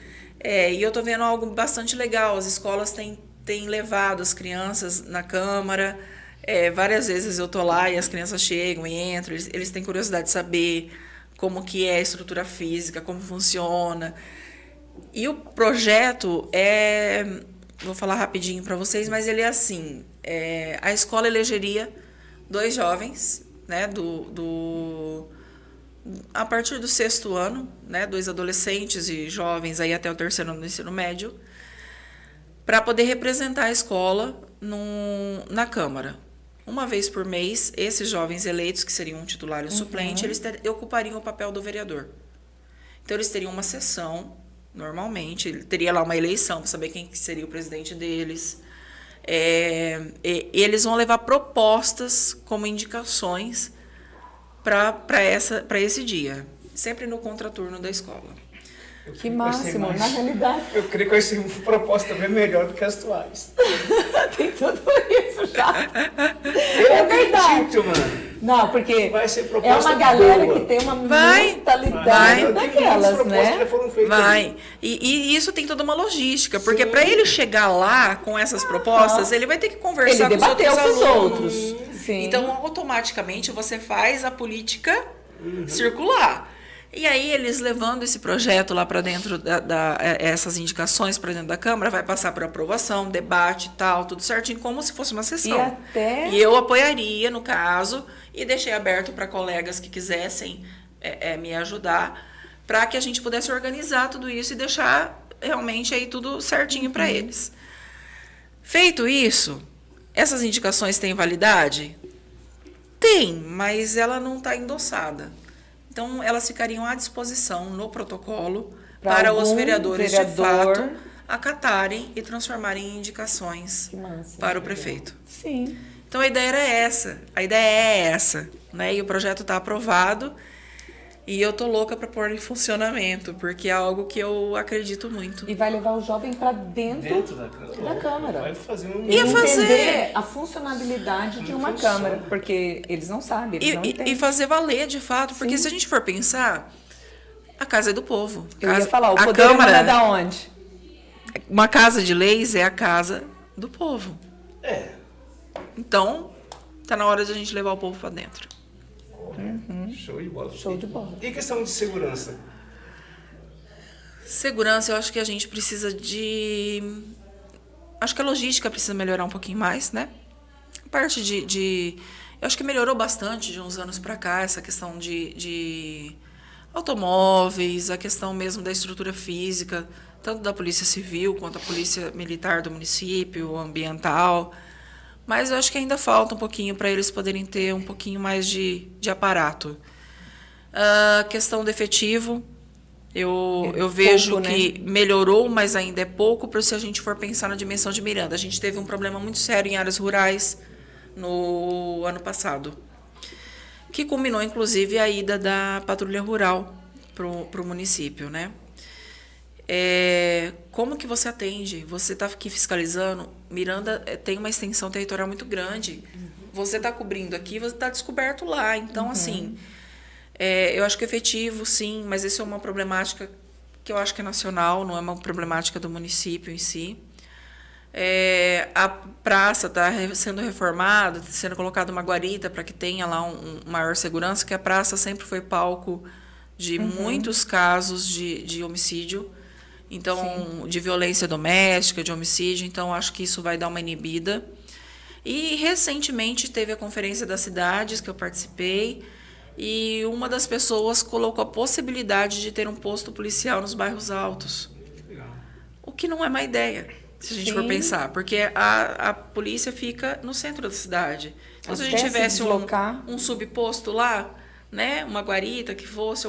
E eu estou vendo algo bastante legal. As escolas têm levado as crianças na Câmara. Várias vezes eu estou lá e as crianças chegam e entram. Eles têm curiosidade de saber como que é a estrutura física, como funciona. E o projeto vou falar rapidinho para vocês, mas ele é assim, a escola elegeria 2 jovens, né, a partir do 6º ano, né, 2 adolescentes e jovens aí até o 3º ano do ensino médio, para poder representar a escola na Câmara. Uma vez por mês, esses jovens eleitos, que seriam um titular e um suplente, eles ocupariam o papel do vereador. Então, eles teriam uma sessão. Normalmente, teria lá uma eleição para saber quem seria o presidente deles. Eles vão levar propostas como indicações para esse dia, sempre no contraturno da escola. Que máximo, na realidade. Eu creio que vai ser uma proposta bem melhor do que as atuais. Tem tudo isso já. Eu verdade. acredito, mano. Não, porque Vai ser é proposta uma galera boa. que tem uma Vai. mentalidade daquelas, né? Vai. E isso tem toda uma logística, porque para ele chegar lá com essas propostas, ele vai ter que conversar Ele com os outros debateu com os alunos. outros. Sim. Então, automaticamente, você faz a política circular. E aí, eles levando esse projeto lá para dentro, essas indicações para dentro da Câmara, vai passar por aprovação, debate e tal, tudo certinho, como se fosse uma sessão. E eu apoiaria, no caso, e deixei aberto para colegas que quisessem me ajudar, para que a gente pudesse organizar tudo isso e deixar realmente aí tudo certinho para eles. Feito isso, essas indicações têm validade? Tem, mas ela não está endossada. Então, elas ficariam à disposição no protocolo para os vereadores, de fato, acatarem e transformarem em indicações para o prefeito. Sim. Então, a ideia era essa. A ideia é essa, né? E o projeto está aprovado e eu tô louca para pôr em funcionamento, porque é algo que eu acredito muito. E vai levar o jovem para dentro da Câmara. Vai fazer um... Entender a funcionalidade de uma Câmara, porque eles não sabem, eles não entendem. E fazer valer, de fato, porque se a gente for pensar, a casa é do povo. Eu ia falar, o poder Câmara emana da onde? Uma casa de leis é a casa do povo. Então, tá na hora de a gente levar o povo para dentro. Show de bola. Show de bola. E questão de segurança? Segurança, eu acho que a gente precisa de... Acho que a logística precisa melhorar um pouquinho mais, né? A parte eu acho que melhorou bastante de uns anos para cá, essa questão de automóveis, a questão mesmo da estrutura física, tanto da Polícia Civil quanto a Polícia Militar do município, ambiental. Mas eu acho que ainda falta um pouquinho para eles poderem ter um pouquinho mais de aparato. A questão do efetivo, eu vejo pouco, que melhorou, mas ainda é pouco, se a gente for pensar na dimensão de Miranda. A gente teve um problema muito sério em áreas rurais no ano passado, que culminou, inclusive, a ida da patrulha rural para o município, né? como que você atende? Você está aqui fiscalizando? Miranda tem uma extensão territorial muito grande. Você está cobrindo aqui, você está descoberto lá. Então, assim, eu acho que é efetivo, sim, mas isso é uma problemática que eu acho que é nacional, não é uma problemática do município em si. A praça está sendo reformada, sendo colocada uma guarita para que tenha lá maior segurança, que a praça sempre foi palco de muitos casos de homicídio, então, de violência doméstica, de homicídio, então acho que isso vai dar uma inibida. E recentemente teve a Conferência das Cidades, que eu participei, e uma das pessoas colocou a possibilidade de ter um posto policial nos bairros altos. Legal. O que não é má ideia, se a gente for pensar, porque a polícia fica no centro da cidade. Então, se a gente tivesse um subposto lá, né, uma guarita que fosse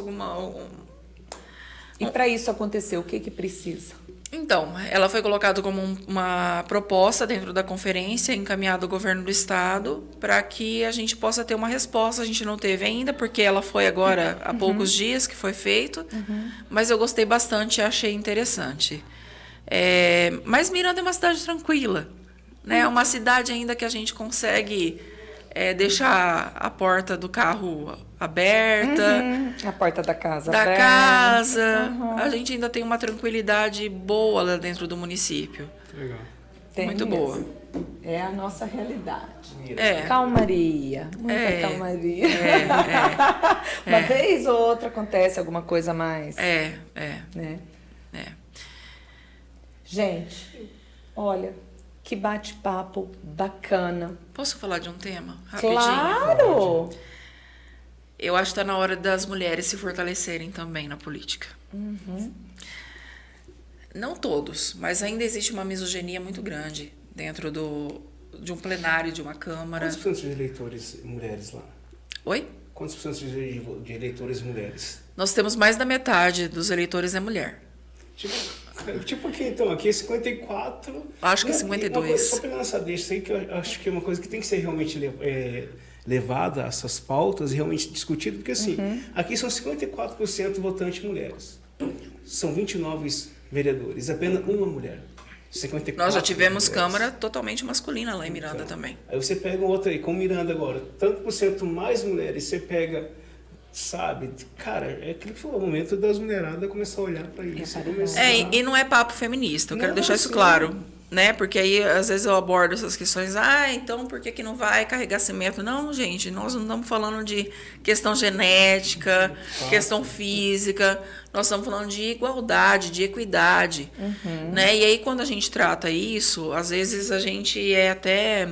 E para isso acontecer, o que precisa? Então, ela foi colocada como uma proposta dentro da conferência, encaminhada ao governo do estado, para que a gente possa ter uma resposta. A gente não teve ainda, porque ela foi agora há poucos dias que foi feito, mas eu gostei bastante e achei interessante. Mas Miranda é uma cidade tranquila, né? É uma cidade ainda que a gente consegue deixar a porta do carro aberta. A porta da casa da aberta. casa. A gente ainda tem uma tranquilidade boa lá dentro do município. Legal. Muito boa. É a nossa realidade. É. Calmaria. Muita calmaria. Uma vez ou outra acontece alguma coisa a mais. Né? Gente, olha, que bate-papo bacana. Posso falar de um tema? Rapidinho? Claro! Eu acho que está na hora das mulheres se fortalecerem também na política. Não todos, mas ainda existe uma misoginia muito grande dentro de um plenário, de uma Câmara. Quantos por cento de eleitores mulheres lá? Oi? Quantos por cento de eleitores mulheres? Nós temos mais da metade dos eleitores é mulher. Tipo aqui, então, aqui é 54. Acho que é 52. Só pegando essa deixa aí, que eu acho que é uma coisa que tem que ser realmente levada, essas pautas, e realmente discutida, porque assim, aqui são 54% votantes mulheres. São 29 vereadores, apenas uma mulher. 54 Nós já tivemos mulheres. Câmara totalmente masculina lá em Miranda também. Aí você pega outra aí, com Miranda agora, tanto por cento mais mulheres, você pega, sabe, cara, é aquele que foi o momento das mulheradas começar a olhar para isso. E não é papo feminista, eu quero Não, deixar isso sim. claro, né? Porque aí, às vezes, eu abordo essas questões, então por que não vai carregar cimento? Não, gente, nós não estamos falando de questão genética, questão física, nós estamos falando de igualdade, de equidade, né? E aí, quando a gente trata isso, às vezes a gente é até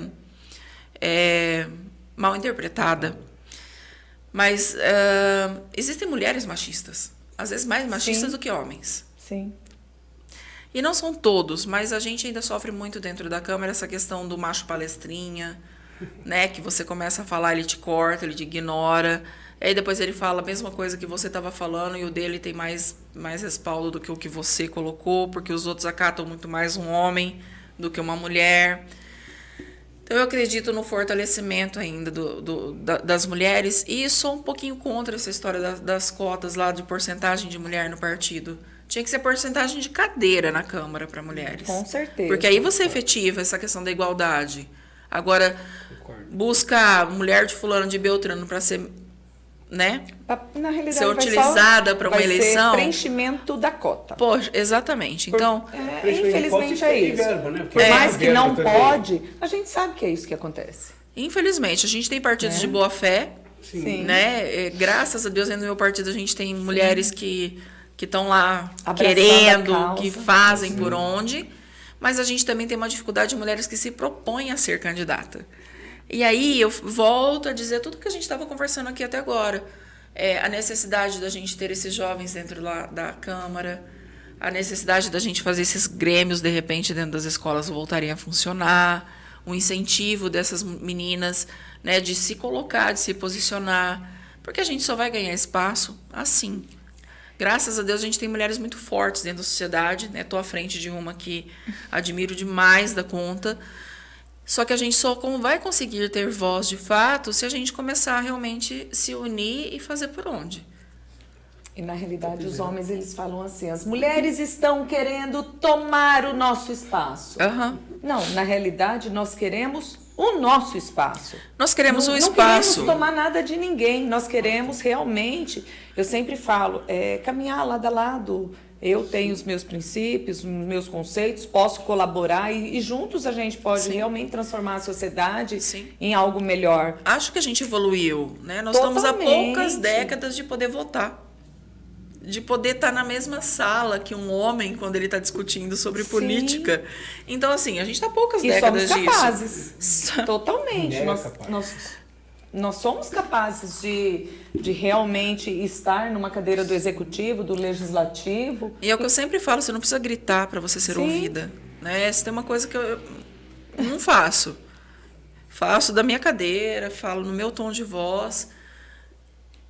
mal interpretada. Mas existem mulheres machistas, às vezes mais machistas do que homens. Sim. E não são todos, mas a gente ainda sofre muito dentro da Câmara essa questão do macho palestrinha, né? Que você começa a falar, ele te corta, ele te ignora. Aí depois ele fala a mesma coisa que você estava falando e o dele tem mais respaldo do que o que você colocou, porque os outros acatam muito mais um homem do que uma mulher. Então, eu acredito no fortalecimento ainda das mulheres e sou um pouquinho contra essa história das cotas lá de porcentagem de mulher no partido. Tinha que ser porcentagem de cadeira na Câmara para mulheres. Com certeza. Porque aí você efetiva essa questão da igualdade. Agora, busca mulher de fulano de Beltrano para ser, né? Na realidade, ser utilizada para uma eleição. Ser preenchimento da cota. Poxa, exatamente. Então, infelizmente é isso. Verba, né? Por mais que não pode, a gente sabe que é isso que acontece. infelizmente, a gente tem partidos de boa fé, Sim. né? Graças a Deus, dentro do meu partido, a gente tem mulheres que estão lá Abraçando querendo, a causa. que fazem por onde, mas a gente também tem uma dificuldade de mulheres que se propõem a ser candidata. E aí eu volto a dizer tudo que a gente estava conversando aqui até agora. A necessidade da gente ter esses jovens dentro lá da Câmara, a necessidade da gente fazer esses grêmios, de repente, dentro das escolas voltarem a funcionar, o incentivo dessas meninas, né, de se colocar, de se posicionar, porque a gente só vai ganhar espaço assim. Graças a Deus, a gente tem mulheres muito fortes dentro da sociedade, né? Estou à frente de uma que admiro demais da conta. Só que a gente só vai conseguir ter voz de fato se a gente começar a realmente se unir e fazer por onde. E na realidade os homens eles falam assim, as mulheres estão querendo tomar o nosso espaço. Aham. Não, na realidade nós queremos o nosso espaço. Nós queremos o Não espaço. queremos tomar nada de ninguém, nós queremos realmente, eu sempre falo, caminhar lado a lado. Eu tenho os meus princípios, os meus conceitos, posso colaborar e juntos a gente pode realmente transformar a sociedade em algo melhor. Acho que a gente evoluiu, né? Nós estamos há poucas décadas de poder votar. De poder estar na mesma sala que um homem quando ele está discutindo sobre política. Então, assim, a gente está há poucas décadas somos disso. capazes. Totalmente. Nós somos capazes de realmente estar numa cadeira do executivo, do legislativo. E é o que eu sempre falo, você não precisa gritar para você ser ouvida. Né? Essa tem uma coisa que eu não faço. Faço da minha cadeira, falo no meu tom de voz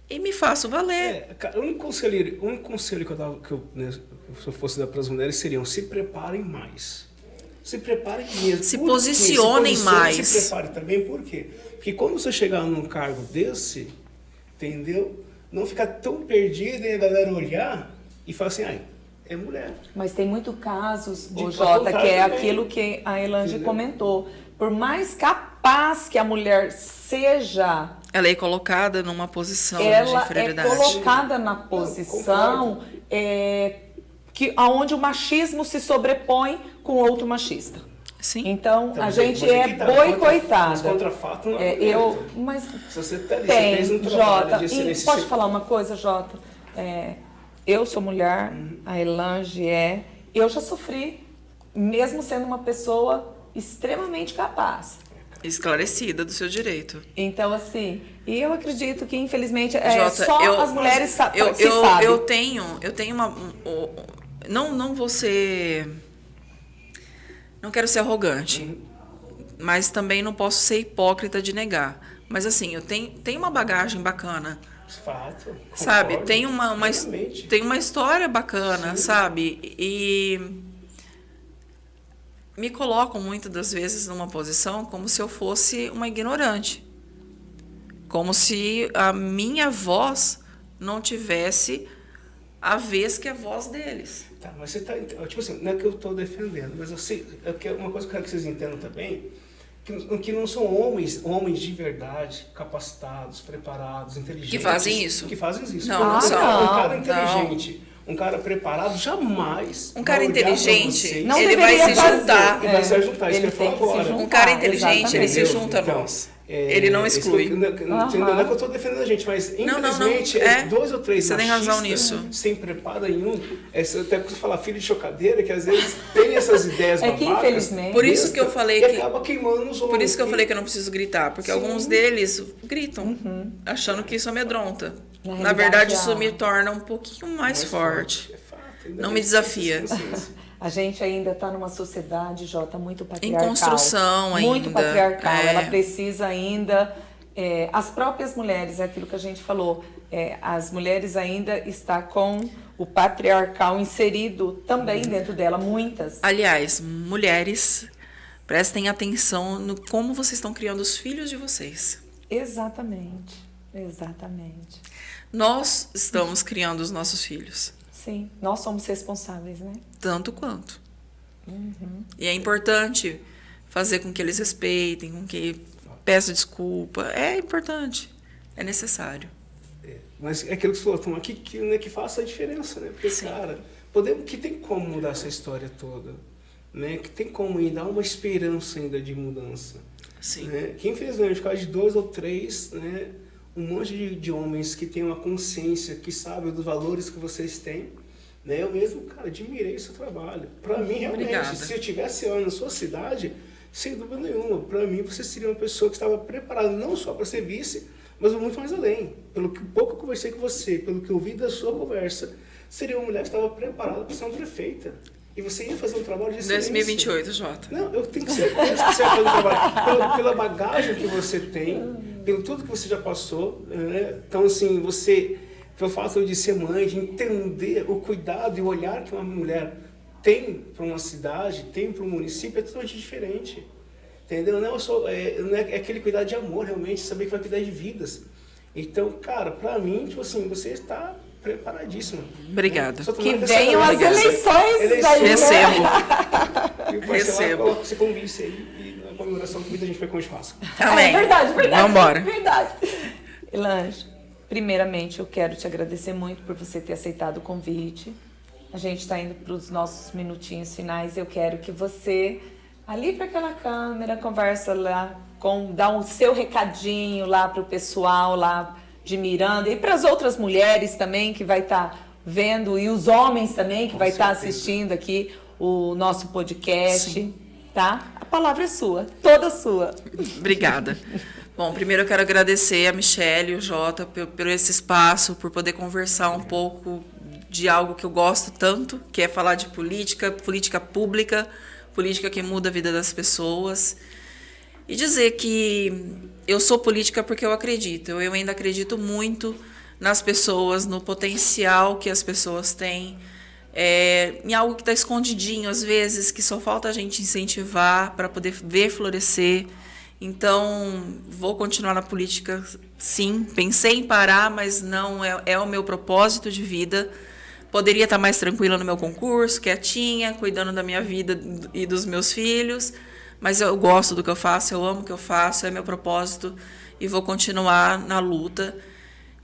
e me faço valer. O único conselho que eu se eu fosse dar para as mulheres seriam: se preparem mais. Se preparem mesmo. Se posicionem mais. Se preparem também, por quê? Porque quando você chegar num cargo desse, entendeu? Não ficar tão perdido e a galera olhar e falar assim, ai, é mulher. Mas tem muito casos, Jota, que é aquilo que a Elange comentou. Por mais capaz que a mulher seja, ela é colocada numa posição de ela inferioridade. é colocada na posição onde o machismo se sobrepõe com outro machista. Sim. Então, a gente é boicotada. Mas contra fato não mas se você tá ali, tem, você fez um trabalho Jota, de excelência. pode falar uma coisa, Jota? Eu sou mulher, a Elange eu já sofri, mesmo sendo uma pessoa extremamente capaz. Esclarecida do seu direito. Então, assim, e eu acredito que, infelizmente, Jota, só as mulheres sabem. Eu tenho uma... Não vou ser... Não quero ser arrogante, mas também não posso ser hipócrita de negar. Mas, assim, eu tenho uma bagagem bacana. Fato. Sabe? Tem uma história bacana, sabe? E me colocam muitas das vezes numa posição como se eu fosse uma ignorante. Como se a minha voz não tivesse a vez que a voz deles. Tá, mas você tá... Tipo assim, não é que eu estou defendendo, mas eu sei... Uma coisa que eu quero que vocês entendam também, que não são homens de verdade, capacitados, preparados, inteligentes. Que fazem isso. Que fazem isso. Não são. Um cara inteligente, um cara preparado, jamais... Um cara inteligente, ele vai se juntar. Ele vai se juntar, isso que eu falo agora. Um cara inteligente, ele se junta a nós. Ele não exclui. Não é que eu estou defendendo a gente, mas infelizmente, dois ou três você tem razão nisso. Sem preparo nenhum, até que você fala filho de chocadeira, que às vezes tem essas ideias babacas. Que infelizmente. Por isso que eu falei que acaba queimando os outros. Por isso que eu falei que eu não preciso gritar, porque alguns deles gritam, achando que isso amedronta. Na verdade, isso me torna um pouquinho mais forte. É fato, não me desafia. A gente ainda está numa sociedade, Jota, muito patriarcal. Em construção ainda. Muito patriarcal. Ela precisa ainda... as próprias mulheres, é aquilo que a gente falou, as mulheres ainda estão com o patriarcal inserido também dentro dela, muitas. Aliás, mulheres, prestem atenção no como vocês estão criando os filhos de vocês. Exatamente. Nós estamos criando os nossos filhos. Sim, nós somos responsáveis, né? Tanto quanto. E é importante fazer com que eles respeitem, com que peçam desculpa. É importante, é necessário. Mas é aquilo que você falou, que faça a diferença, né? Porque, cara, que tem como mudar essa história toda, né? Que tem como ainda dar uma esperança ainda de mudança. Sim. Né? Que infelizmente, por causa de 2 ou 3, né? Um monte de homens que têm uma consciência, que sabem dos valores que vocês têm, né? Eu mesmo, cara, admirei o seu trabalho. Para mim, realmente, Obrigada. Se eu tivesse lá na sua cidade, sem dúvida nenhuma, para mim você seria uma pessoa que estava preparada não só para ser vice, mas muito mais além. Pelo que pouco eu conversei com você, pelo que eu vi da sua conversa, seria uma mulher que estava preparada para ser uma prefeita. E você ia fazer um trabalho de excelência. 2028, Jota. Não, eu tenho certeza que você vai fazer um trabalho. Pela bagagem que você tem, pelo tudo que você já passou, né? Então, assim, pelo fato de ser mãe, de entender o cuidado e o olhar que uma mulher tem para uma cidade, tem para um município, é totalmente diferente. Entendeu? Não é aquele cuidado de amor, realmente, saber que vai cuidar de vidas. Então, cara, para mim, tipo assim, você está preparadíssima. Obrigada. Só tomara Que essa venham as eleição. eleições aí, né? Recebo. E o parceiro Recebo. coloca você como vice aí e na comemoração muita gente vai comer churrasco. Amém. É verdade. Vambora. Verdade. Elange, primeiramente eu quero te agradecer muito por você ter aceitado o convite. A gente está indo para os nossos minutinhos finais. Eu quero que você, ali para aquela câmera, conversa lá, dá o seu recadinho lá para o pessoal lá de Miranda e para as outras mulheres também que vai estar vendo e os homens também que vai estar assistindo aqui o nosso podcast, Sim. tá? A palavra é sua, toda sua. Obrigada. Bom, primeiro eu quero agradecer a Michelle e o Jota por esse espaço, por poder conversar um pouco de algo que eu gosto tanto, que é falar de política, política pública, política que muda a vida das pessoas. E dizer que eu sou política porque eu acredito. Eu ainda acredito muito nas pessoas, no potencial que as pessoas têm, em algo que está escondidinho, às vezes, que só falta a gente incentivar para poder ver florescer. Então, vou continuar na política, sim. Pensei em parar, mas não é o meu propósito de vida. Poderia estar mais tranquila no meu concurso, quietinha, cuidando da minha vida e dos meus filhos. Mas eu gosto do que eu faço, eu amo o que eu faço, é meu propósito e vou continuar na luta.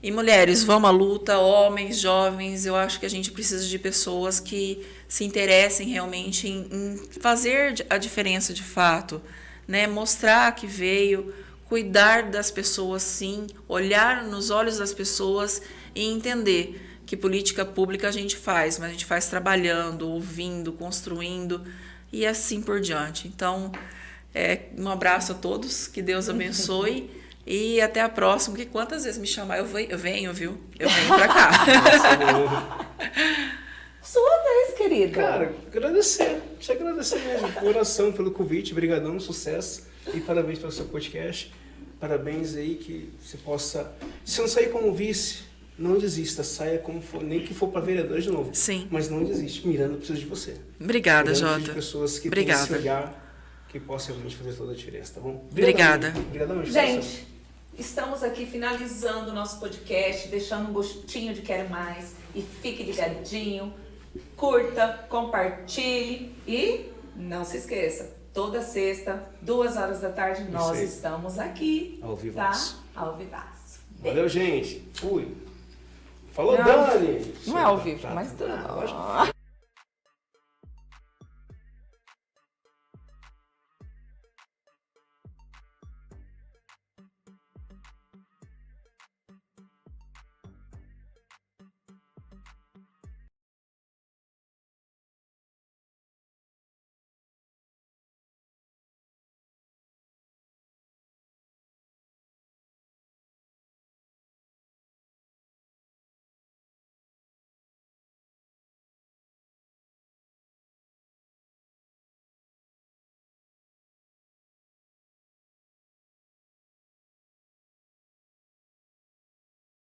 E mulheres, vamos à luta, homens, jovens, eu acho que a gente precisa de pessoas que se interessem realmente em fazer a diferença de fato, né? Mostrar que veio, cuidar das pessoas sim, olhar nos olhos das pessoas e entender que política pública a gente faz, mas a gente faz trabalhando, ouvindo, construindo e assim por diante. Então, um abraço a todos, que Deus abençoe e até a próxima, que quantas vezes me chamar eu venho, viu? Eu venho pra cá. Sua vez, querida. Cara, te agradecer mesmo, coração pelo convite, brigadão, sucesso e parabéns pelo seu podcast. Parabéns aí que você possa, se não sair como vice, não desista, saia como for, nem que for para vereador de novo. Sim. Mas não desiste, Miranda precisa de você. Obrigada, Miranda Jota. precisa de pessoas que Obrigada. têm esse olhar que possa realmente fazer toda a diferença, tá bom? Obrigada. Obrigadão, Gente, estamos aqui finalizando o nosso podcast, deixando um gostinho de quero mais. E fique ligadinho, curta, compartilhe e não se esqueça, toda sexta, 2h da tarde, nós aí. estamos aqui. Ao vivaço. Tá? Ao vivaço. Valeu, gente. Fui. Falou, Não, Dani. não é ao vivo, mas tudo lógico. bom.